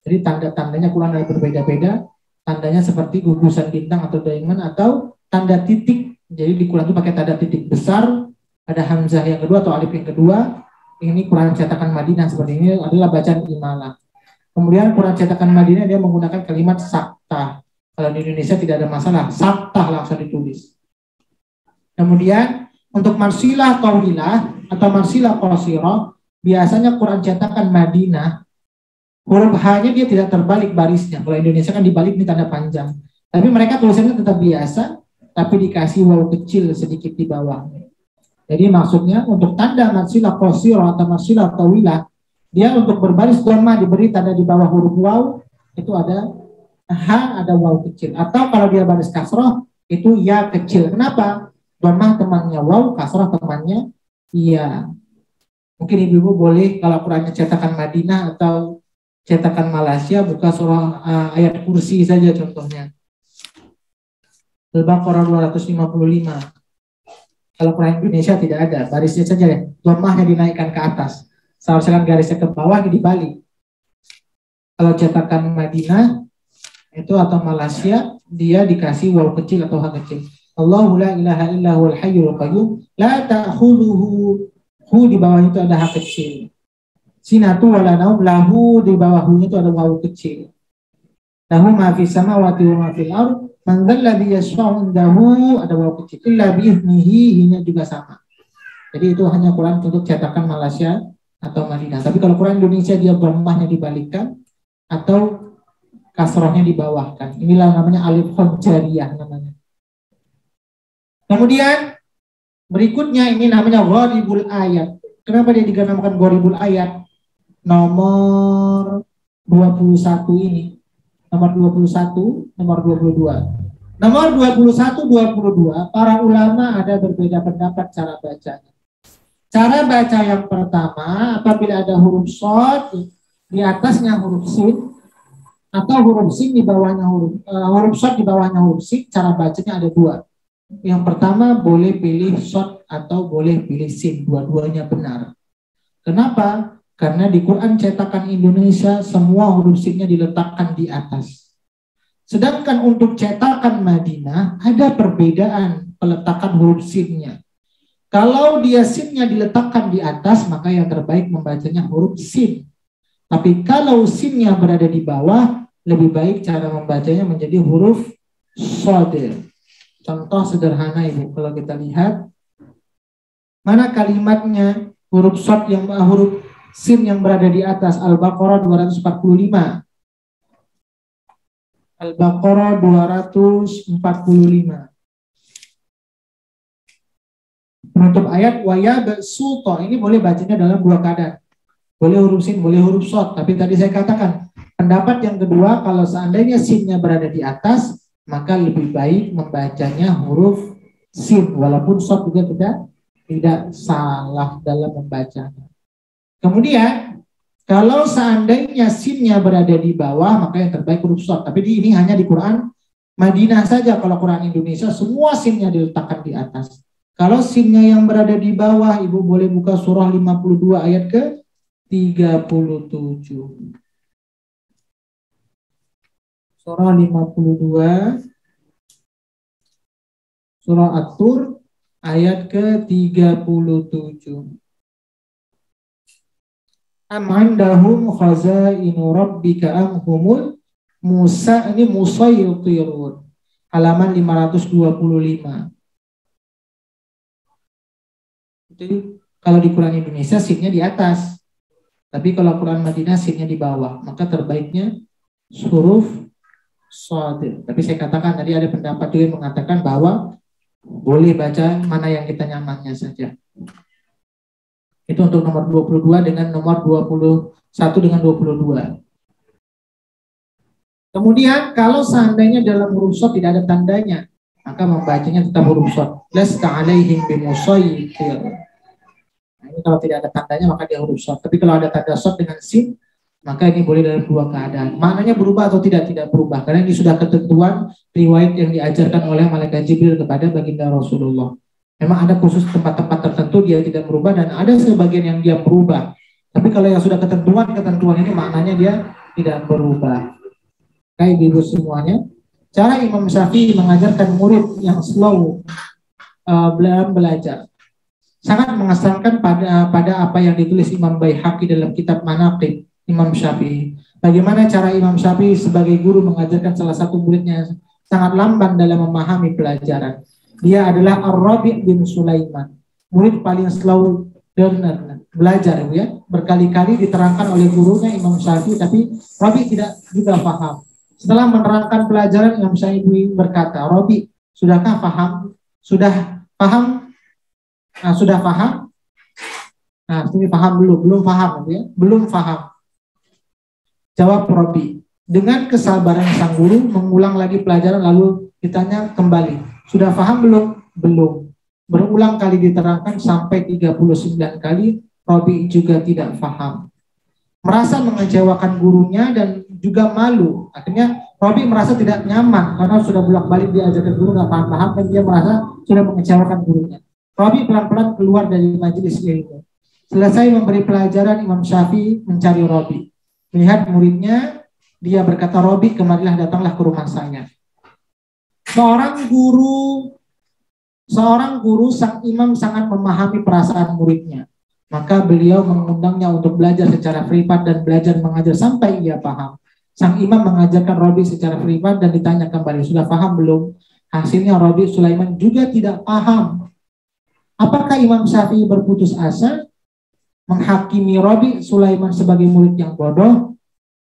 Jadi tanda-tandanya Quran ada berbeda-beda. Tandanya seperti gugusan bintang atau diamond atau tanda titik. Jadi di Quran itu pakai tanda titik besar. Ada hamzah yang kedua atau alif yang kedua. Ini Quran cetakan Madinah seperti ini adalah bacaan imalah. Kemudian Quran cetakan Madinah dia menggunakan kalimat saktah. Kalau di Indonesia tidak ada masalah, saktah langsung ditulis. Kemudian untuk marsilah tawilah atau marsilah qasirah, biasanya Quran cetakan Madinah, huruf H-nya dia tidak terbalik barisnya. Kalau Indonesia kan dibalik ini tanda panjang. Tapi mereka tulisannya tetap biasa, tapi dikasih waw kecil sedikit di bawahnya. Jadi maksudnya untuk tanda marsilah qasirah atau marsilah tawilah, dia untuk berbaris dhammah diberi tanda di bawah huruf waw, itu ada H, ada waw kecil. Atau kalau dia baris kasroh, itu ya kecil. Kenapa? Dhammah temannya waw, kasrah temannya iya. Mungkin ibu-ibu boleh kalau Qurannya cetakan Madinah atau cetakan Malaysia buka surah ayat kursi saja contohnya. Al-Baqarah 255. Kalau Quran Indonesia tidak ada, barisnya saja ya. Dhammahnya dinaikkan ke atas. Seharusnya garisnya ke bawah dibalik. Kalau cetakan Madinah itu atau Malaysia dia dikasih waw kecil atau H kecil. Allahu la ilaha illa huwal hayyul qayyum la ta'khudhuhu, hu di bawah itu ada H kecil. Sinatu wala naum, lahu di bawah hu itu ada waw kecil. Lahu ma fis samawati wa ma fil ardh, man dzal ladzi yashfa'u indahu, ada waw kecil. Illa bi idnihi, nya juga sama. Jadi itu hanya Quran untuk cetakan Malaysia atau Madinah. Tapi kalau Quran Indonesia dia dhammahnya dibalikkan atau kasrohnya dibawahkan. Inilah namanya alif jariyah namanya. Kemudian berikutnya ini namanya gharibul ayat. Kenapa dia dinamakan gharibul ayat? Nomor 21 ini. Nomor 21, nomor 22. Nomor 21, 22, para ulama ada berbeda pendapat cara bacanya. Cara baca yang pertama, apabila ada huruf shad, di atasnya huruf sin, atau huruf sin di bawahnya huruf shad di bawahnya huruf sin, cara bacanya ada dua. Yang pertama boleh pilih shad atau boleh pilih sin, dua-duanya benar. Kenapa? Karena di Quran cetakan Indonesia semua huruf sinnya diletakkan di atas. Sedangkan untuk cetakan Madinah ada perbedaan peletakan huruf sinnya. Kalau dia sinnya diletakkan di atas, maka yang terbaik membacanya huruf sin. Tapi kalau sinnya berada di bawah, lebih baik cara membacanya menjadi huruf shad. Contoh sederhana Ibu, kalau kita lihat mana kalimatnya huruf shad yang huruf sin yang berada di atas. Al-Baqarah 245. Al-Baqarah 245. Penutup ayat waya besuto, ini boleh bacanya dalam dua keadaan. Boleh huruf sin, boleh huruf shad. Tapi tadi saya katakan pendapat yang kedua, kalau seandainya sinnya berada di atas, maka lebih baik membacanya huruf sin, walaupun shad juga tidak salah dalam membacanya. Kemudian Kalau seandainya sinnya berada di bawah, maka yang terbaik huruf shad. Tapi ini hanya di Quran Madinah saja. Kalau Quran Indonesia, semua sinnya diletakkan di atas. Kalau sinnya yang berada di bawah, Ibu boleh buka surah 52 ayat ke 37. Surah 52, surah At-Tur, ayat ke 37. Am indahum khazainu rabbika am humul musaytirun. Halaman 525. Jadi kalau di Quran Indonesia sinnya di atas, tapi kalau Quran Madinah sinnya di bawah, maka terbaiknya huruf shad. Tapi saya katakan tadi ada pendapat juga yang mengatakan bahwa boleh baca mana yang kita nyamannya saja. Itu untuk nomor 22 dengan nomor 21 dengan 22. Kemudian kalau seandainya dalam huruf shad tidak ada tandanya, maka membacanya tetap huruf shad. Lasta alaihim bimusaytir. Nah, ini kalau tidak ada tandanya maka dia huruf shad. Tapi kalau ada tanda shad dengan sin, maka ini boleh dalam dua keadaan. Maknanya berubah atau tidak berubah. Karena ini sudah ketentuan riwayat yang diajarkan oleh malaikat Jibril kepada baginda Rasulullah. Memang ada khusus tempat-tempat tertentu dia tidak berubah dan ada sebagian yang dia berubah. Tapi kalau yang sudah ketentuan ini maknanya dia tidak berubah. Kayak ibu semuanya. Cara Imam Syafi'i mengajarkan murid yang slow belajar. Sangat mengesankan pada apa yang ditulis Imam Baihaqi dalam kitab Manaqib Imam Syafi'i. Bagaimana cara Imam Syafi'i sebagai guru mengajarkan salah satu muridnya sangat lamban dalam memahami pelajaran. Dia adalah Ar-Rabi' bin Sulaiman, murid paling slow learner, belajar ya. Berkali-kali diterangkan oleh gurunya Imam Syafi'i, tapi Rabi' tidak juga paham. Setelah menerangkan pelajaran, Imam Syafi'i berkata, Rabi', sudahkah paham? Sudah paham? Nah, sudah paham? Nah, ini paham belum? Belum paham ya? Belum paham. Jawab Rabi'. Dengan kesabaran sang guru mengulang lagi pelajaran lalu ditanya kembali. Sudah paham belum? Belum. Berulang kali diterangkan sampai 39 kali, Rabi' juga tidak paham. Merasa mengecewakan gurunya dan juga malu. Akhirnya Rabi' merasa tidak nyaman karena sudah bolak-balik diajarkan guru nggak paham-paham dan dia merasa sudah mengecewakan gurunya. Rabi' pelan-pelan keluar dari majelis ilmu. Selesai memberi pelajaran, Imam Syafi'i mencari Rabi'. Melihat muridnya, dia berkata, Rabi', kemarilah, datanglah ke rumah saya. Seorang guru sang imam sangat memahami perasaan muridnya. Maka beliau mengundangnya untuk belajar secara privat dan belajar mengajar sampai ia paham. Sang imam mengajarkan Rabi' secara privat dan ditanya kembali, sudah paham belum? Hasilnya Rabi' Sulaiman juga tidak paham. Apakah Imam Syafi'i berputus asa? Menghakimi Rabi' Sulaiman sebagai murid yang bodoh?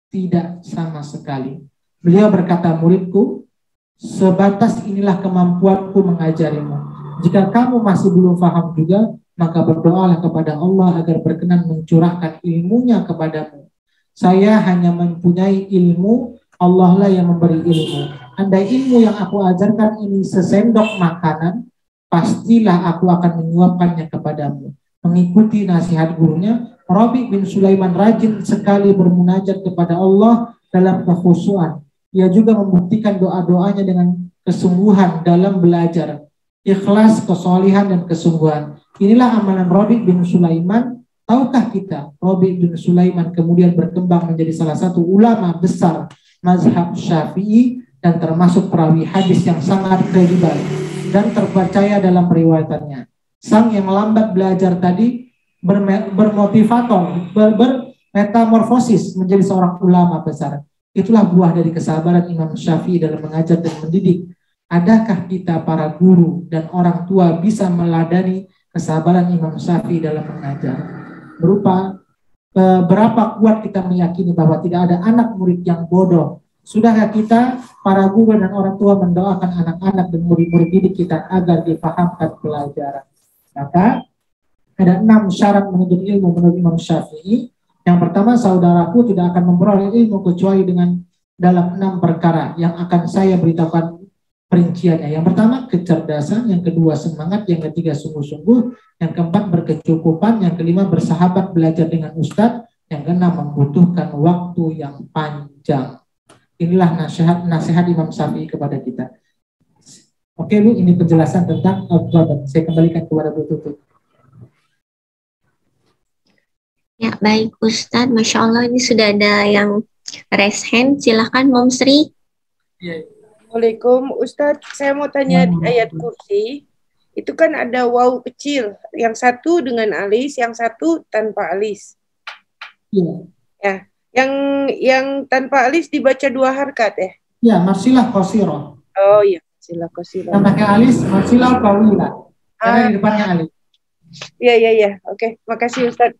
Tidak sama sekali. Beliau berkata, muridku, sebatas inilah kemampuanku mengajarimu. Jika kamu masih belum paham juga, maka berdoalah kepada Allah agar berkenan mencurahkan ilmunya kepadamu. Saya hanya mempunyai ilmu, Allah lah yang memberi ilmu. Andai ilmu yang aku ajarkan ini sesendok makanan, pastilah aku akan menyuapkannya kepadamu. Mengikuti nasihat gurunya, Rabi' bin Sulaiman rajin sekali bermunajat kepada Allah dalam kekhusyuan. Ia juga membuktikan doa-doanya dengan kesungguhan dalam belajar, ikhlas, kesolihan, dan kesungguhan. Inilah amalan Rabi' bin Sulaiman. Tahukah kita, Rabi' bin Sulaiman kemudian berkembang menjadi salah satu ulama besar mazhab Syafi'i dan termasuk perawi hadis yang sangat kredibel dan terpercaya dalam periwayatannya. Sang yang lambat belajar tadi bermotivator, bermetamorfosis menjadi seorang ulama besar. Itulah buah dari kesabaran Imam Syafi'i dalam mengajar dan mendidik. Adakah kita para guru dan orang tua bisa meladani kesabaran Imam Syafi'i dalam mengajar? Berupa berapa kuat kita meyakini bahwa tidak ada anak murid yang bodoh. Sudahkah kita para guru dan orang tua mendoakan anak-anak dan murid-murid didik kita agar dipahamkan pelajaran? Maka ada 6 syarat menuntut ilmu menurut Imam Syafi'i. Yang pertama, saudaraku tidak akan memperoleh ilmu kecuali dengan dalam 6 perkara yang akan saya beritahukan perinciannya. Yang pertama, kecerdasan. Yang kedua, semangat. Yang ketiga, sungguh-sungguh. Yang keempat, berkecukupan. Yang kelima, bersahabat belajar dengan ustadz. Yang keenam, membutuhkan waktu yang panjang. Inilah nasihat Imam Syafi'i kepada kita. Oke Bu, ini penjelasan tentang abjad. Saya kembalikan kepada Bu Tutut. Ya, baik Ustadz. Masya Allah, ini sudah ada yang raise hand. Silahkan Mom Sri. Ya. Assalamualaikum Ustadz, saya mau tanya di ayat kursi, itu kan ada waw kecil, yang satu dengan alis, yang satu tanpa alis. Iya. Ya, yang tanpa alis dibaca 2 harkat ya? Ya, marsilah qasirah. Oh iya, sila kosila. Yang pakai alis, marsilah tawilah. Karena di depannya alis. Iya. Oke, makasih Ustadz.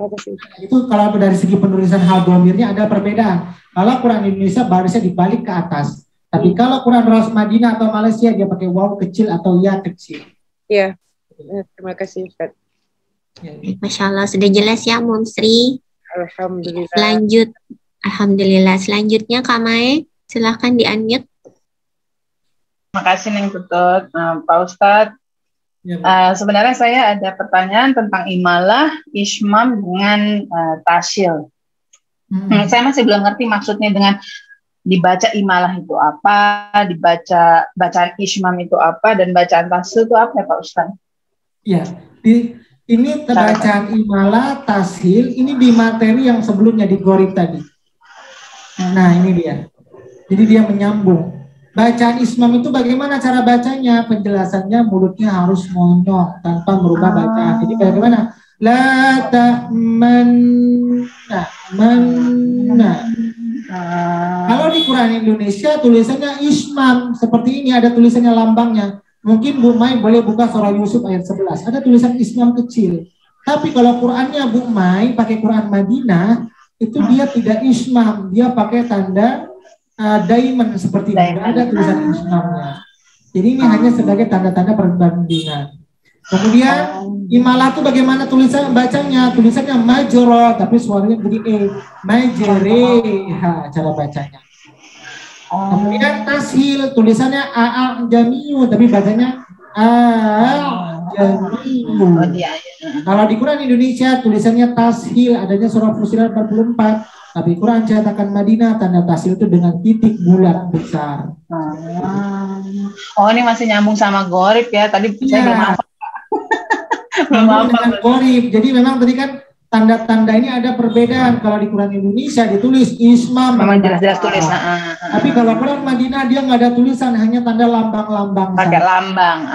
Makasih. Itu kalau dari segi penulisan hadzamirnya ada perbedaan. Kalau Quran Indonesia barisnya dibalik ke atas. Tapi kalau Quran Ras Madinah atau Malaysia dia pakai waw kecil atau ya kecil. Iya. Terima kasih Ustadz. Ya. Masya Allah, sudah jelas ya Mom Sri. Alhamdulillah. Alhamdulillah. Selanjutnya Kak Mae, silahkan di-unmute. Terima kasih Neng Tutut. Pak Ustadz, Ya, sebenarnya saya ada pertanyaan tentang imalah, ismam dengan tasyil. Saya masih belum ngerti maksudnya dengan dibaca imalah itu apa, dibaca bacaan ismam itu apa, dan bacaan tasyil itu apa ya Pak Ustadz? Ya, ini bacaan imalah, tashil, ini di materi yang sebelumnya di Gorib tadi. Nah, ini dia. Jadi dia menyambung. Bacaan ismam itu bagaimana cara bacanya? Penjelasannya mulutnya harus monyong tanpa merubah bacaan. Jadi bagaimana? La ta'manna, manna. Kalau di Quran Indonesia tulisannya ismam seperti ini, ada tulisannya lambangnya. Mungkin Bu Mai boleh buka surah Yusuf ayat 11. Ada tulisan ismam kecil. Tapi kalau Qurannya Bu Mai pakai Quran Madinah, itu dia tidak ismam, dia pakai tanda diamond seperti ini, tidak ada tulisan ismamnya. Jadi ini hanya sebagai tanda-tanda perbandingan. Kemudian imalah itu bagaimana tulisan bacanya? Tulisannya majro, tapi suaranya begini, majre, cara bacanya. Kemudian tashil, tulisannya jamiu, tapi bacanya jamiu. Kalau di Quran Indonesia tulisannya tashil, adanya surah Fussilat 44. Tapi Quran cetakan Madinah tanda tashil itu dengan titik bulat besar. Oh, ini masih nyambung sama Gorib ya. Tadi saya belum hafal. Dengan Gorib. Jadi memang tadi kan tanda-tanda ini ada perbedaan. Kalau di Quran Indonesia ditulis ismam. Memang jelas-jelas tulis. Tapi kalau Quran Madinah dia nggak ada tulisan, hanya tanda lambang-lambang. Pakai lambang.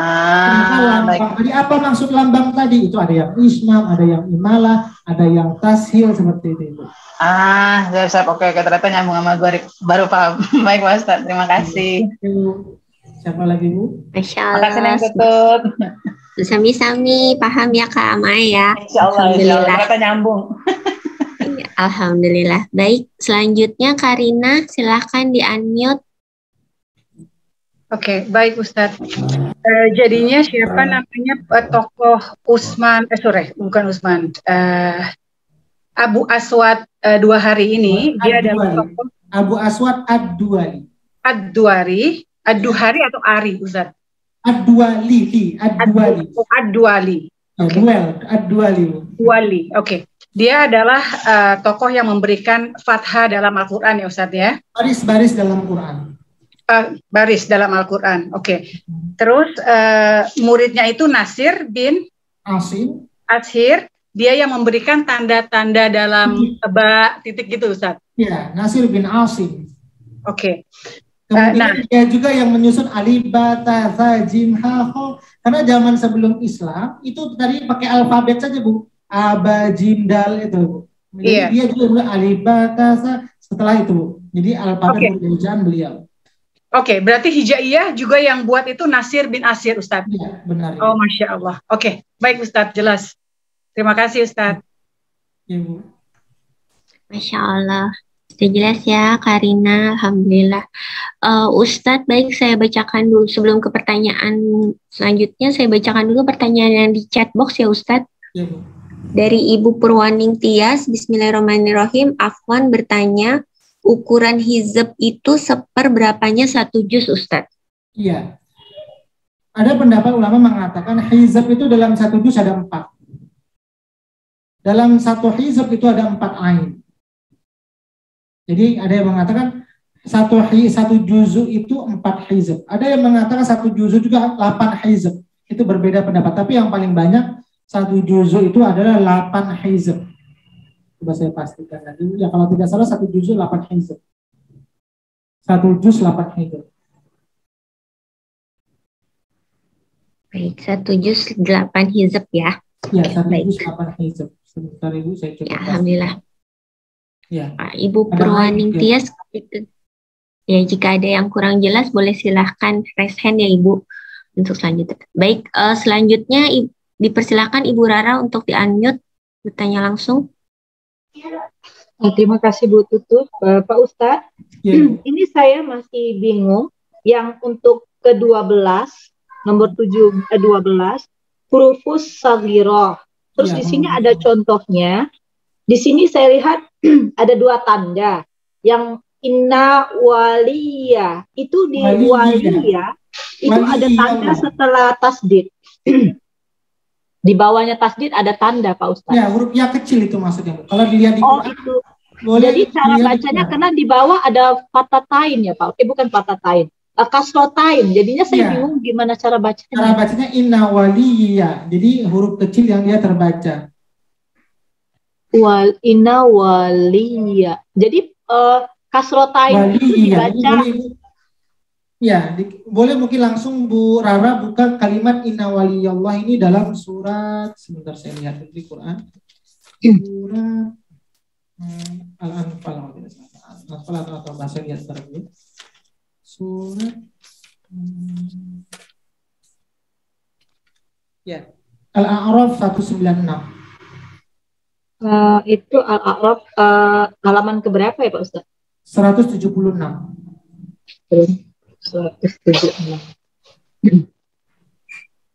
Lambang. Jadi apa maksud lambang tadi? Itu ada yang ismam, ada yang imalah, ada yang tashil seperti itu. Siap. Oke, ternyata nyambung sama Gorib. Baru paham. Baik Pak Ustadz, terima kasih. Siapa lagi Bu? Masya Allah. Terima kasih Neng Tutut. Sami-sami paham ya Kak Mae ya. Insya Allah, ternyata nyambung. Alhamdulillah. Baik, selanjutnya Karina, silahkan di-unmute. Oke, baik Ustadz. Jadinya siapa namanya tokoh Usman, bukan Usman, Abu Aswad 2 hari ini, dia adalah tokoh Abu Aswad Ad-Duali. Ad-Duari atau Ari Ustadz? Ad-Duali. Duali. Oke. Dia adalah tokoh yang memberikan fathah dalam Al-Qur'an ya Ustadz ya? Baris-baris dalam Quran. Baris dalam Al-Qur'an. Oke. Terus muridnya itu Nasir bin Ashir. Dia yang memberikan tanda-tanda dalam titik gitu Ustadz? Ya, Nasir bin Asim. Oke. Kemudian dia juga yang menyusun alif, ba, ta, za, jim, ha, ho. Karena zaman sebelum Islam itu tadi pakai alfabet saja Bu. A, ba, jim, dal itu. Jadi dia juga mulai alif, ba, ta, za setelah itu Bu. Jadi alfabet bacaan beliau. Oke, berarti hijaiyah juga yang buat itu Nasir bin Ashir Ustadz? Iya, benar. Oh, Masya Allah. Oke, baik Ustadz, jelas. Terima kasih Ustadz. Iya Bu. Masya Allah. Sudah jelas ya Karina, Alhamdulillah. Ustadz, baik saya bacakan dulu sebelum ke pertanyaan selanjutnya, saya bacakan dulu pertanyaan yang di chat box ya Ustadz. Ya, Bu. Dari Ibu Purwaning Tias, Bismillahirrahmanirrahim. Afwan bertanya, ukuran hizab itu seperberapanya 1 juz Ustadz? Iya. Ada pendapat ulama mengatakan hizab itu dalam 1 juz ada 4. dalam satu hizb itu ada 4 ain. Jadi ada yang mengatakan satu juzu itu 4 hizb. Ada yang mengatakan satu juzu juga 8 hizb. Itu berbeda pendapat. Tapi yang paling banyak satu juzu itu adalah 8 hizb. Coba saya pastikan lagi. Ya kalau tidak salah satu juzu 8 hizb. Satu juz 8 hizb. Baik, 1 juz 8 hizb ya. Ya, 1 juz 8 hizb. Sebentar Ibu, saya coba. Ya, alhamdulillah. Ya. Ibu Purwaning Tias, ya jika ada yang kurang jelas boleh silahkan raise hand ya Ibu untuk selanjutnya. Baik, selanjutnya dipersilakan Ibu Rara untuk di-unmute bertanya langsung. Terima kasih Bu Tutut. Pak Ustadz, ini saya masih bingung yang untuk ke-12 nomor 12 hurufus saghirah. Terus di sini ada contohnya. Di sini saya lihat ada 2 tanda. Yang inna waliya itu di waliya itu ada tanda setelah tasdid. Di bawahnya tasdid ada tanda Pak Ustadz. Ya, huruf ya kecil itu maksudnya. Kalau dilihat di Quran, itu. Jadi cara bacanya karena di bawah ada fatatain ya Pak. Bukan fatatain. Kasrotain, jadinya saya bingung gimana cara bacanya. Cara bacanya inna waliya, jadi huruf kecil yang dia terbaca. Inna waliya, jadi kasrotain itu dibaca. Boleh mungkin langsung Bu Rara buka kalimat inna waliyallah ini dalam surat, sebentar saya lihat di Quran. Surat Al-Anfal atau bahasa lihat terlebih. Surat Al-A'raf 196. Itu Al-A'raf halaman keberapa ya Pak Ustaz? 176. 176.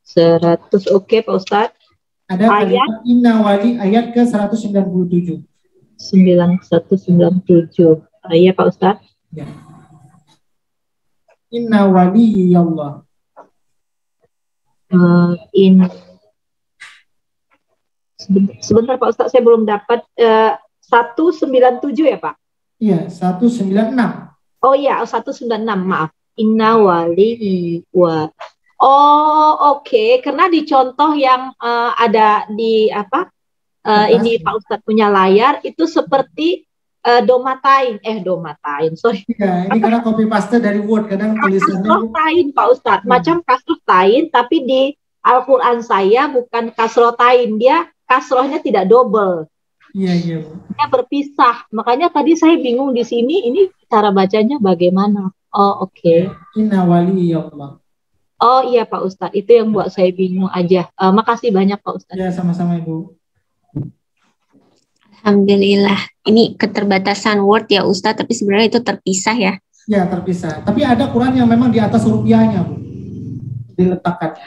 100 oke Pak Ustaz. Ada kalimat inna wali ayat ke 197. 197. Iya Pak Ustaz. Ya. Inna waliyallah. Sebentar Pak Ustaz, saya belum dapat 197 ya Pak? Iya, 196. Oh iya, 196, maaf. Inna wali wa. Oh, oke. Karena di contoh yang ada di ini Pak Ustaz punya layar itu seperti domatain, sorry. Ya, ini karena copy paste dari Word, kadang tulisannya kasrotain Pak Ustadz, macam kasrotain, tapi di Al-Quran saya bukan kasrotain, dia kasrohnya tidak double. Iya. Dia berpisah, makanya tadi saya bingung di sini, ini cara bacanya bagaimana? Oh, oke. Inna waliyallah. Oh iya Pak Ustadz, itu yang buat saya bingung aja. Makasih banyak Pak Ustadz. Ya, sama-sama Ibu. Alhamdulillah. Ini keterbatasan Word ya Ustadz, tapi sebenarnya itu terpisah ya? Ya, terpisah. Tapi ada Quran yang memang di atas huruf ya-nya, Bu. Diletakkan.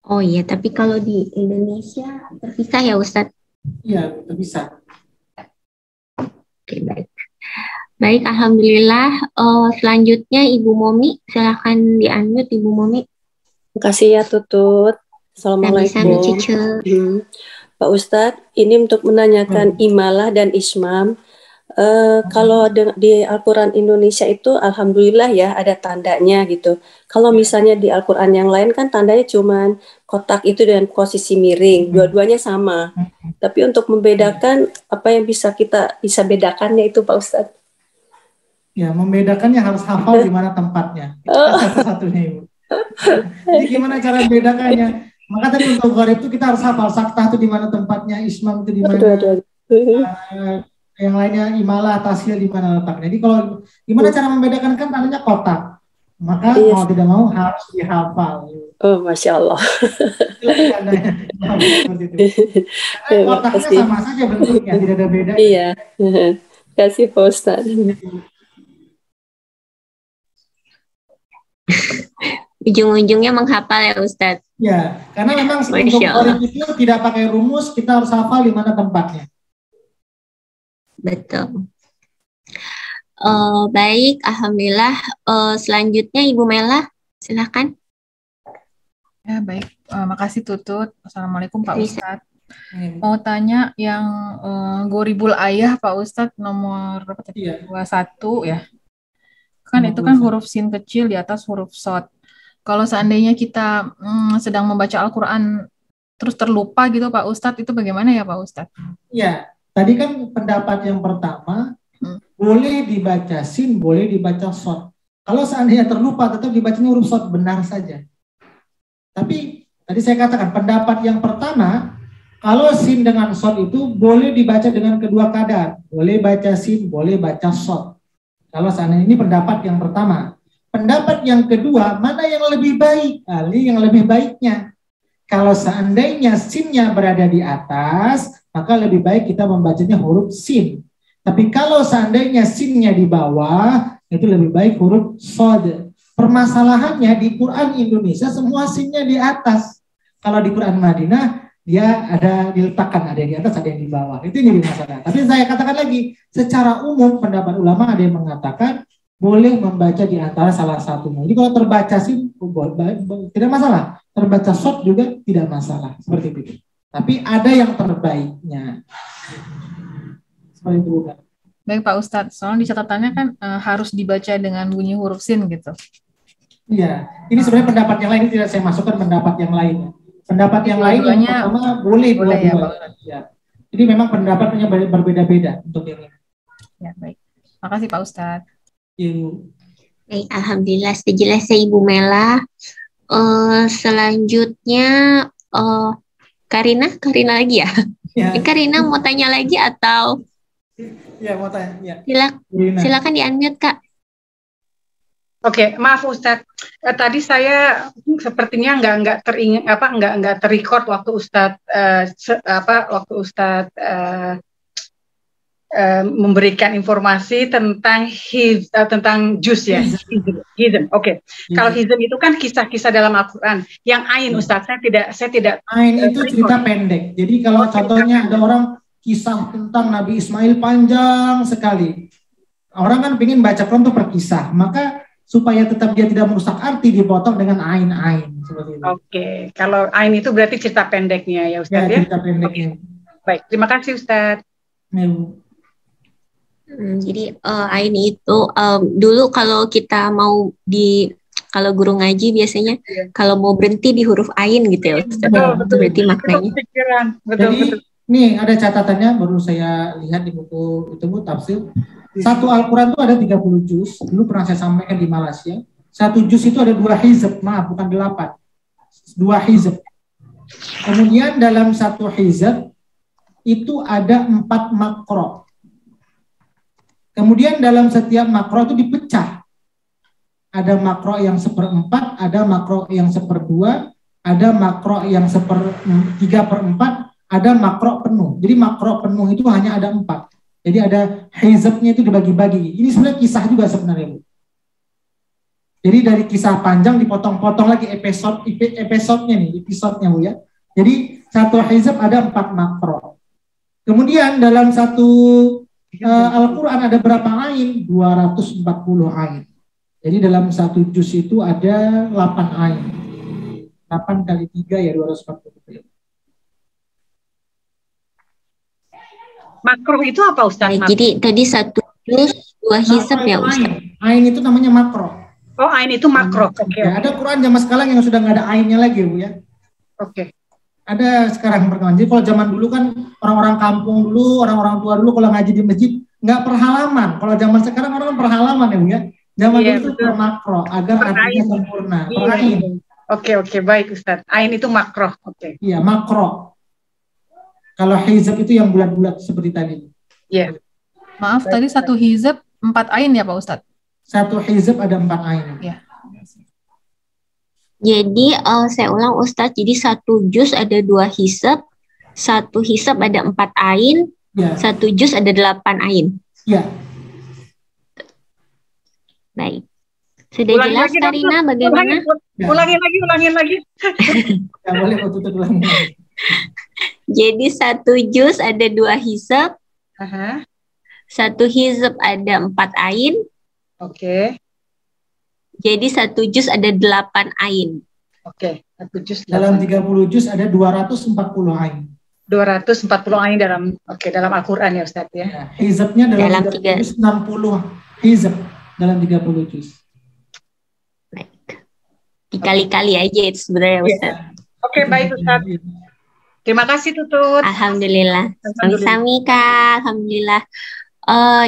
Oh iya, tapi kalau di Indonesia terpisah ya Ustadz? Iya, terpisah. Oke, baik. Baik, Alhamdulillah. Selanjutnya Ibu Momi, silakan di-unmute Ibu Momi. Terima kasih ya Tutut. Assalamualaikum. Pak Ustadz, ini untuk menanyakan imalah dan ismam. Kalau di Al-Quran Indonesia itu alhamdulillah ya ada tandanya gitu. Kalau misalnya di Al-Quran yang lain kan tandanya cuman kotak itu dengan posisi miring, dua-duanya sama. Tapi untuk membedakan apa yang kita bisa bedakannya itu Pak Ustadz? Ya, membedakannya harus hafal di mana tempatnya. Itu satu-satunya Ibu. Jadi gimana cara membedakannya? Maka tadi untuk gharib itu kita harus hafal saktah itu di mana tempatnya, ismam itu di mana, yang lainnya imalah, tasyil di mana letaknya. Jadi kalau gimana cara membedakan kan tandanya kotak, maka mau tidak mau harus dihafal. Oh, Masya Allah. Kotaknya sama saja bentuknya, tidak ada beda. Iya, kasih Pak Ustadz. Ujung-ujungnya menghafal ya Ustadz. Ya, karena memang untuk gharib itu tidak pakai rumus, kita harus hafal di mana tempatnya. Betul. Baik, alhamdulillah. Selanjutnya Ibu Mela, silakan. Ya baik, makasih Tutut. Assalamualaikum Pak Ustadz. Mau tanya yang Goribul Ayah Pak Ustadz nomor berapa tadi? 21 ya. Kan itu kan huruf sin kecil di atas huruf shad. Kalau seandainya kita sedang membaca Al-Quran terus terlupa gitu Pak Ustadz, itu bagaimana ya Pak Ustadz? Ya, tadi kan pendapat yang pertama, boleh dibaca sin, boleh dibaca shad. Kalau seandainya terlupa, tetap dibacanya huruf shad, benar saja. Tapi tadi saya katakan, pendapat yang pertama, kalau sin dengan shad itu boleh dibaca dengan kedua keadaan. Boleh baca sin, boleh baca shad. Kalau seandainya ini pendapat yang pertama. Pendapat yang kedua, mana yang lebih baik? Yang lebih baiknya. Kalau seandainya sinnya berada di atas, maka lebih baik kita membacanya huruf sin. Tapi kalau seandainya sinnya di bawah, itu lebih baik huruf shad. Permasalahannya di Quran Indonesia semua sinnya di atas. Kalau di Quran Madinah, dia ada diletakkan, ada yang di atas, ada yang di bawah. Itu jadi masalah. Tapi saya katakan lagi, secara umum pendapat ulama ada yang mengatakan boleh membaca di antara salah satunya. Jadi kalau terbaca sin tidak masalah, terbaca shad juga tidak masalah, seperti itu. Tapi ada yang terbaiknya. Seperti itu bukan? Baik Pak Ustadz, soalnya di catatannya kan harus dibaca dengan bunyi huruf sin gitu. Iya, ini sebenarnya pendapat yang lain, ini tidak saya masukkan pendapat yang lainnya. Pendapat yang lain yang pertama boleh ya, ya. Jadi memang pendapatnya berbeda-beda untuk yang ini. Ya, baik. Makasih Pak Ustadz. Ibu. Baik, alhamdulillah sejelas ya Ibu Mela. Selanjutnya Karina lagi ya? Ya. Karina mau tanya lagi atau? Ya, mau tanya. Ya. Silakan di-unmute Kak. Oke, maaf Ustadz. Tadi saya sepertinya nggak terrecord waktu Ustadz memberikan informasi tentang juz ya. Hizm. Oke. Kalau hizm itu kan kisah-kisah dalam Al-Quran. Yang ain Ustadz, saya tidak. Ain itu cerita pendek. Jadi kalau contohnya ada orang kisah tentang Nabi Ismail panjang sekali. Orang kan ingin baca Quran itu per kisah, maka supaya tetap dia tidak merusak arti dipotong dengan ain-ain seperti itu. Oke, kalau ain itu berarti cerita pendeknya ya Ustadz ya? Cerita pendeknya. Baik, terima kasih Ustadz. Jadi ain itu dulu kalau kita mau kalau guru ngaji biasanya kalau mau berhenti di huruf ain gitu ya Ustadz. Itu berarti maknanya. Betul. Nih ada catatannya baru saya lihat di buku itu tafsir. Satu Al-Quran itu ada 30 juz. Dulu pernah saya sampaikan di Malaysia. Satu juz itu ada 2 hizb, maaf bukan 8. 2 hizb. Kemudian dalam satu hizb itu ada 4 makro. Kemudian dalam setiap makro itu dipecah. Ada makro yang 1/4, ada makro yang 1/2, ada makro yang 3/4, ada makro penuh. Jadi makro penuh itu hanya ada 4. Jadi ada hizbnya itu dibagi-bagi. Ini sebenarnya kisah juga sebenarnya, Bu. Jadi dari kisah panjang dipotong-potong lagi episodenya Bu ya. Jadi satu hizb ada 4 makro. Kemudian dalam satu Al-Quran ada berapa ain? 240 ain. Jadi dalam satu juz itu ada 8 ain. 8 kali 3 ya 240. Makro itu apa Ustaz? Jadi tadi satu juz 2 hizb ya Ustaz. Ain itu namanya makro. Oh, ain itu makro. Oke. Ya, ada Quran zaman sekarang yang sudah nggak ada ainnya lagi Bu ya. Oke. Ada sekarang perkembangan. Jadi kalau zaman dulu kan orang-orang kampung dulu, orang-orang tua dulu kalau ngaji di masjid nggak per halaman. Kalau zaman sekarang orang per halaman ya Bu ya. Zaman dulu itu per makro agar artinya sempurna. Per ain. Oke, baik Ustaz. Ain itu makro. Oke. Iya, makro. Kalau hizb itu yang bulat-bulat seperti tadi. Iya. Maaf, tadi satu hizb 4 ain ya Pak Ustadz? Satu hizb ada 4 ain. Iya. Jadi saya ulang Ustadz, jadi satu juz ada 2 hizb, satu hizb ada 4 ain, satu juz ada 8 ain. Iya. Baik. Sudah jelas Karina bagaimana? Ulangin lagi. Ya, boleh tutup ulangi. Jadi satu juz ada 2 hizb, satu hizb ada 4 ain. Oke. Jadi satu juz ada 8 ain. Oke, satu juz. Dalam 30 juz ada 240 ain. 240 ain dalam dalam Al-Qur'an ya Ustaz ya. Ya, hizabnya dalam 60 hizab dalam 30 juz. Baik. Dikali-kali aja itu sebenarnya Ustaz. Oke, baik Ustaz. Terima kasih Tutut. Alhamdulillah. Sami-sami Kak. Alhamdulillah.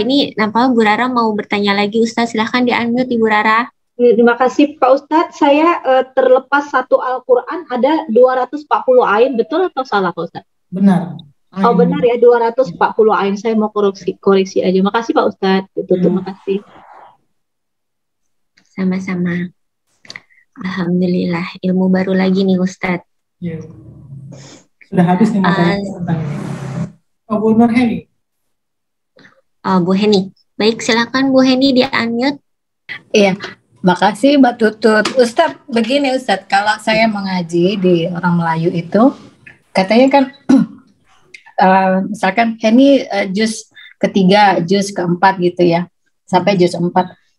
Ini nampaknya Bu Rara mau bertanya lagi Ustaz. Silahkan di-unmute Ibu Rara. Terima kasih Pak Ustadz. Saya terlepas satu Al-Quran ada 240 ain, betul atau salah Pak Ustadz? Benar. Oh benar ya, 240 ain. Saya mau koreksi aja. Makasih Pak Ustadz. Terima kasih. Sama-sama. Alhamdulillah. Ilmu baru lagi nih Ustadz. Ya. Sudah habis nih materi tentang ini. Oh, Bu Nurheni. Bu Heni. Baik, silakan Bu Heni di-unmute. Iya. Makasih Mbak Tutut. Ustadz, begini Ustadz, kalau saya mengaji di orang Melayu itu, katanya kan, misalkan ini juz ketiga, juz keempat gitu ya, sampai juz 4.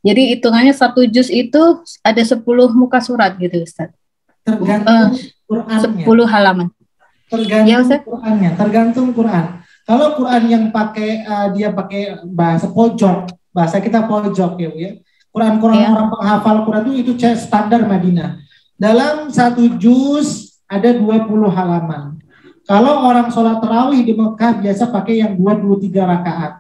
Jadi hitungannya satu juz itu ada 10 muka surat gitu Ustadz. Tergantung Qur'annya. 10 halaman. Tergantung ya, Qur'annya, tergantung Qur'an. Kalau Qur'an yang pakai dia pakai bahasa pojok, bahasa kita pojok ya. Quran orang penghafal Quran itu standar Madinah. Dalam satu juz ada 20 halaman. Kalau orang sholat tarawih di Mekah biasa pakai yang 23 rakaat.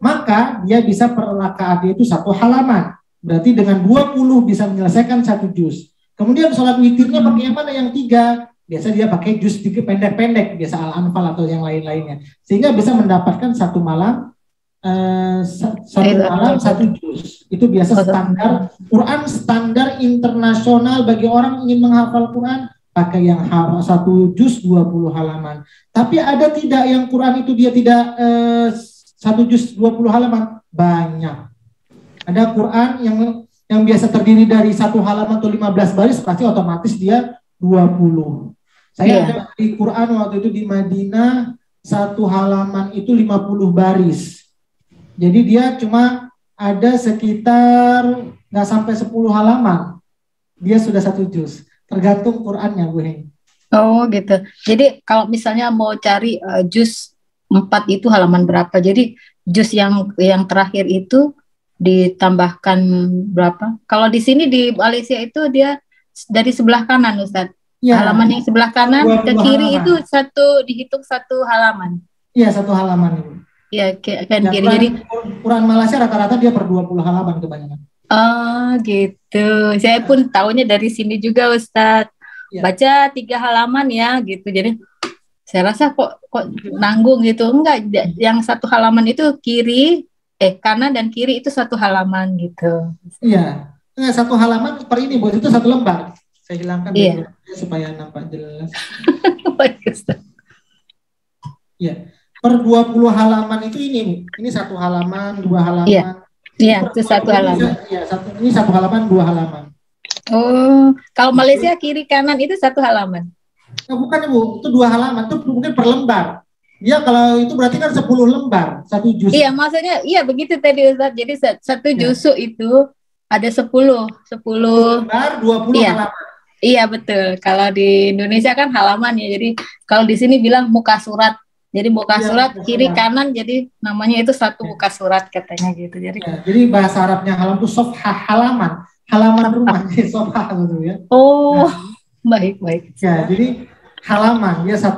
Maka dia bisa per rakaat itu 1 halaman. Berarti dengan 20 bisa menyelesaikan satu juz. Kemudian sholat witirnya pakai yang mana? Yang 3. Biasa dia pakai juz pendek-pendek, biasa Al-Anfal atau yang lain-lainnya. Sehingga bisa mendapatkan satu malam satu juz. Itu biasa standar Quran, standar internasional bagi orang ingin menghafal Quran, pakai yang satu juz 20 halaman. Tapi ada tidak yang Quran itu dia tidak satu juz 20 halaman? Banyak. Ada Quran yang biasa terdiri dari 1 halaman atau 15 baris, pasti otomatis dia 20. Saya ada di Quran waktu itu di Madinah, 1 halaman itu 50 baris. Jadi dia cuma ada sekitar nggak sampai 10 halaman. Dia sudah 1 juz. Tergantung Qur'annya, Bu Heng. Oh gitu. Jadi kalau misalnya mau cari juz 4 itu halaman berapa? Jadi juz yang terakhir itu ditambahkan berapa? Kalau di sini di Malaysia itu dia dari sebelah kanan Ustaz. Ya, halaman yang sebelah kanan ke kiri halaman. Itu dihitung 1 halaman. Iya, 1 halaman Ibu. Iya, kan kiri. Jadi Quran Malaysia rata-rata dia per 20 halaman kebanyakan. Oh, gitu. Saya pun tahunya dari sini juga, Ustadz. Ya. Baca 3 halaman ya, gitu. Jadi saya rasa kok nanggung gitu. Enggak, yang 1 halaman itu kanan dan kiri itu 1 halaman gitu. Iya. Enggak, 1 halaman per ini, Bu. Itu 1 lembar. Saya hilangkan dulu supaya nampak jelas. Baik, Ustadz. Iya. Per 20 halaman itu ini 1 halaman, 2 halaman. Iya, itu 1 halaman. Iya, ini 1 halaman, 2 halaman. Oh, kalau Malaysia kiri kanan itu 1 halaman. Nah, bukan Bu, itu 2 halaman, itu mungkin per lembar. Dia kalau itu berarti kan 10 lembar, 1 juz. Iya, maksudnya begitu tadi Ustaz. Jadi 1 juzuk itu ada 10 lembar, 20 halaman. Iya, betul. Kalau di Indonesia kan halaman ya. Jadi kalau di sini bilang muka surat. Jadi muka surat kiri kanan, jadi namanya itu 1 muka surat katanya gitu. Jadi bahasa Arabnya halam itu sofhah, halaman rumah, sofhah gitu ya. Oh, baik. Ya, jadi halaman dia 1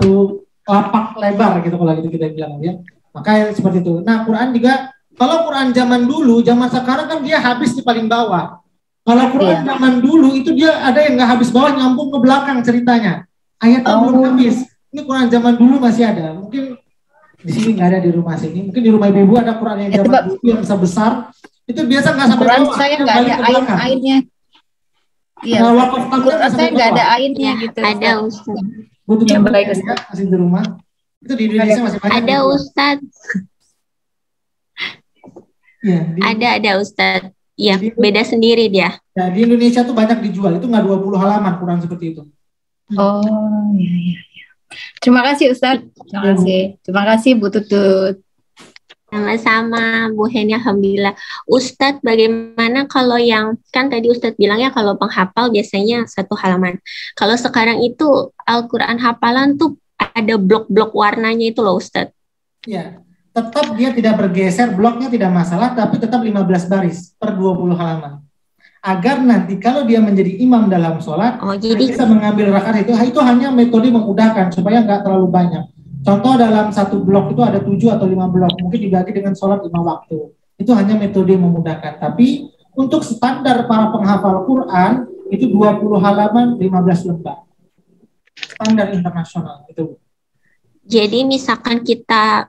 lapak lebar gitu kalau gitu kita bilang ya. Makanya seperti itu. Nah, Quran juga kalau Quran zaman dulu, zaman sekarang kan dia habis di paling bawah. Kalau Quran zaman dulu itu dia ada yang nggak habis bawah, nyambung ke belakang ceritanya. Ayatnya belum habis. Ini Quran zaman dulu masih ada. Mungkin di sini nggak ada di rumah sini. Mungkin di rumah ibu ada Quran yang zaman dulu yang sebesar. Itu biasa nggak sampai Quran bawah. Saya nggak ada airnya. Iya. Quran saya nggak ada airnya gitu. Ada Ustaz. Butuh yang baik masih di rumah. Itu di Indonesia masih banyak. Ada Ustaz. Iya. Ada Ustaz. Iya, beda sendiri dia. Ya, di Indonesia tuh banyak dijual. Itu nggak 20 halaman Quran seperti itu. Oh, iya. Terima kasih Ustaz. Terima kasih Bu Tutut. Sama-sama Bu Heni, alhamdulillah. Ustadz, bagaimana kalau yang kan tadi Ustadz bilang ya kalau penghafal biasanya 1 halaman. Kalau sekarang itu Al-Quran hafalan tuh ada blok-blok warnanya itu loh Ustadz. Ya, tetap dia tidak bergeser, bloknya tidak masalah, tapi tetap 15 baris per 20 halaman. Agar nanti kalau dia menjadi imam dalam sholat, jadi bisa mengambil rakaat itu hanya metode memudahkan supaya nggak terlalu banyak. Contoh dalam satu blok itu ada 7 atau 5 blok, mungkin dibagi dengan sholat 5 waktu. Itu hanya metode memudahkan. Tapi untuk standar para penghafal Quran itu 20 halaman 15 lembar. Standar internasional itu. Jadi misalkan kita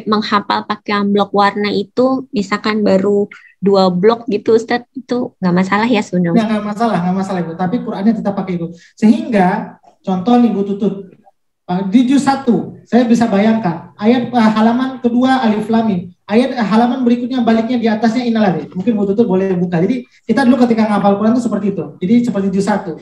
menghafal pakai blok warna itu, misalkan baru 2 blok gitu Ustadz, itu nggak masalah ya sebenarnya? Nggak masalah Ibu. Tapi Qurannya tetap pakai itu. Sehingga contoh nih Bu Tutut, di juz 1 saya bisa bayangkan ayat halaman kedua alif lam mim, ayat halaman berikutnya baliknya di atasnya innaladzina. Mungkin Bu Tutut boleh buka. Jadi kita dulu ketika ngapal Quran itu seperti itu. Jadi seperti juz 1.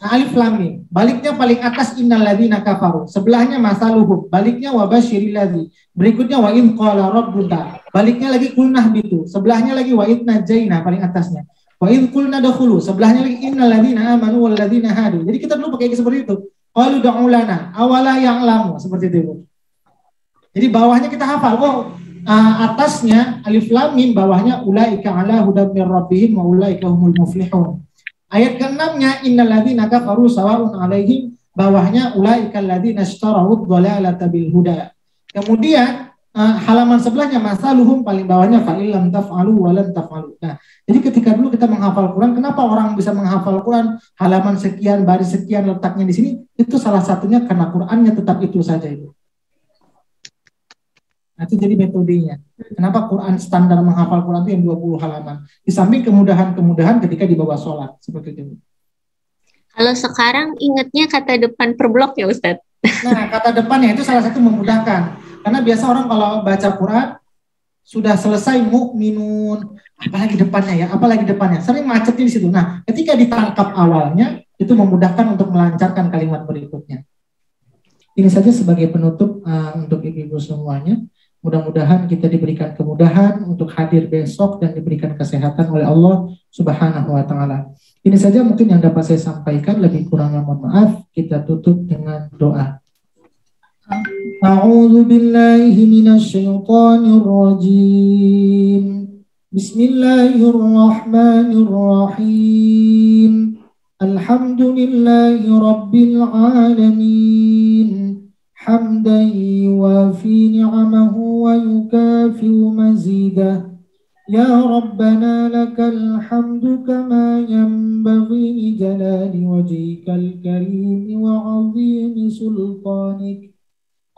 Alif lam mim, baliknya paling atas innalladzina kafaru, sebelahnya masaluhum, baliknya wabasyiril ladzi, berikutnya wa in qala rabbuka, baliknya lagi kulnah bitu, sebelahnya lagi wa idna jaina paling atasnya. Wa id qulna dakhulu, sebelahnya lagi innalladzina amanu walladzina hadu. Jadi kita dulu pakai seperti itu. Qalu da'u lana awala ya'lamu, seperti itu Bu. Jadi bawahnya kita hafal. Atasnya alif lam mim, bawahnya ulaika ala hudam mir rabbihim wa ulaika humul muflihun. Ayat ke-6-nya innalladzina kafaru sawa'un 'alaihim, bawahnya ulaikal ladzina ishtarawud dhalalata bil huda. Kemudian halaman sebelahnya masaluhum, paling bawahnya fa illam taf'alu wa lan taf'alu. Nah, jadi ketika dulu kita menghafal Quran, kenapa orang bisa menghafal Quran halaman sekian, baris sekian letaknya di sini? Itu salah satunya karena Qurannya tetap itu saja itu. Nah, itu jadi metodenya. Kenapa Quran standar menghafal Quran itu yang 20 halaman? Di samping kemudahan-kemudahan ketika dibawa sholat. Seperti itu. Kalau sekarang ingatnya kata depan per blok ya Ustadz? Nah, kata depannya itu salah satu memudahkan. Karena biasa orang kalau baca Quran, sudah selesai mu'minun, apalagi depannya. Sering macetnya di situ. Nah, ketika ditangkap awalnya, itu memudahkan untuk melancarkan kalimat berikutnya. Ini saja sebagai penutup untuk ibu-ibu semuanya. Mudah-mudahan kita diberikan kemudahan untuk hadir besok dan diberikan kesehatan oleh Allah Subhanahu wa Ta'ala. Ini saja mungkin yang dapat saya sampaikan, lebih kurangnya mohon maaf. Kita tutup dengan doa. A'udzu billahi minasy syaithanir rajim. Bismillahirrahmanirrahim. Alhamdulillahi rabbil alamin. حمدا يوافي نعمه ويكافئ مزيده يا ربنا لك الحمد كما ينبغي لجلال وجهك الكريم وعظيم سلطانك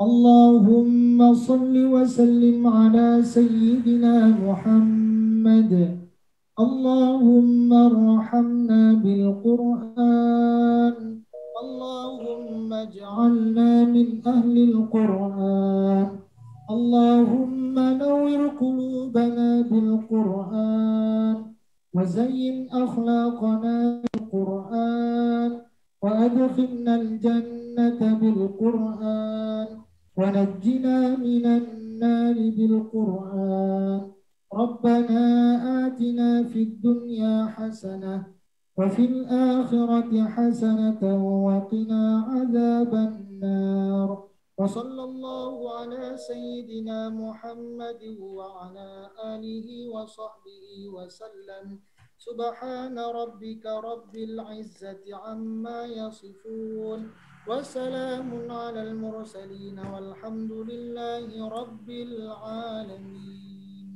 اللهم صل وسلم على سيدنا محمد اللهم ارحمنا بالقرآن اللهم اجعلنا من أهل القرآن اللهم نور قلوبنا بالقرآن وزين أخلاقنا بالقرآن وأدخلنا الجنة بالقرآن ونجنا من النار بالقرآن ربنا آتنا في الدنيا حسنة وفي الآخرة حسنة وقنا عذاب النار وصلى الله على سيدنا محمد وعلى آله وصحبه وسلم سبحان ربك رب العزة عما يصفون وسلام على المرسلين والحمد لله رب العالمين.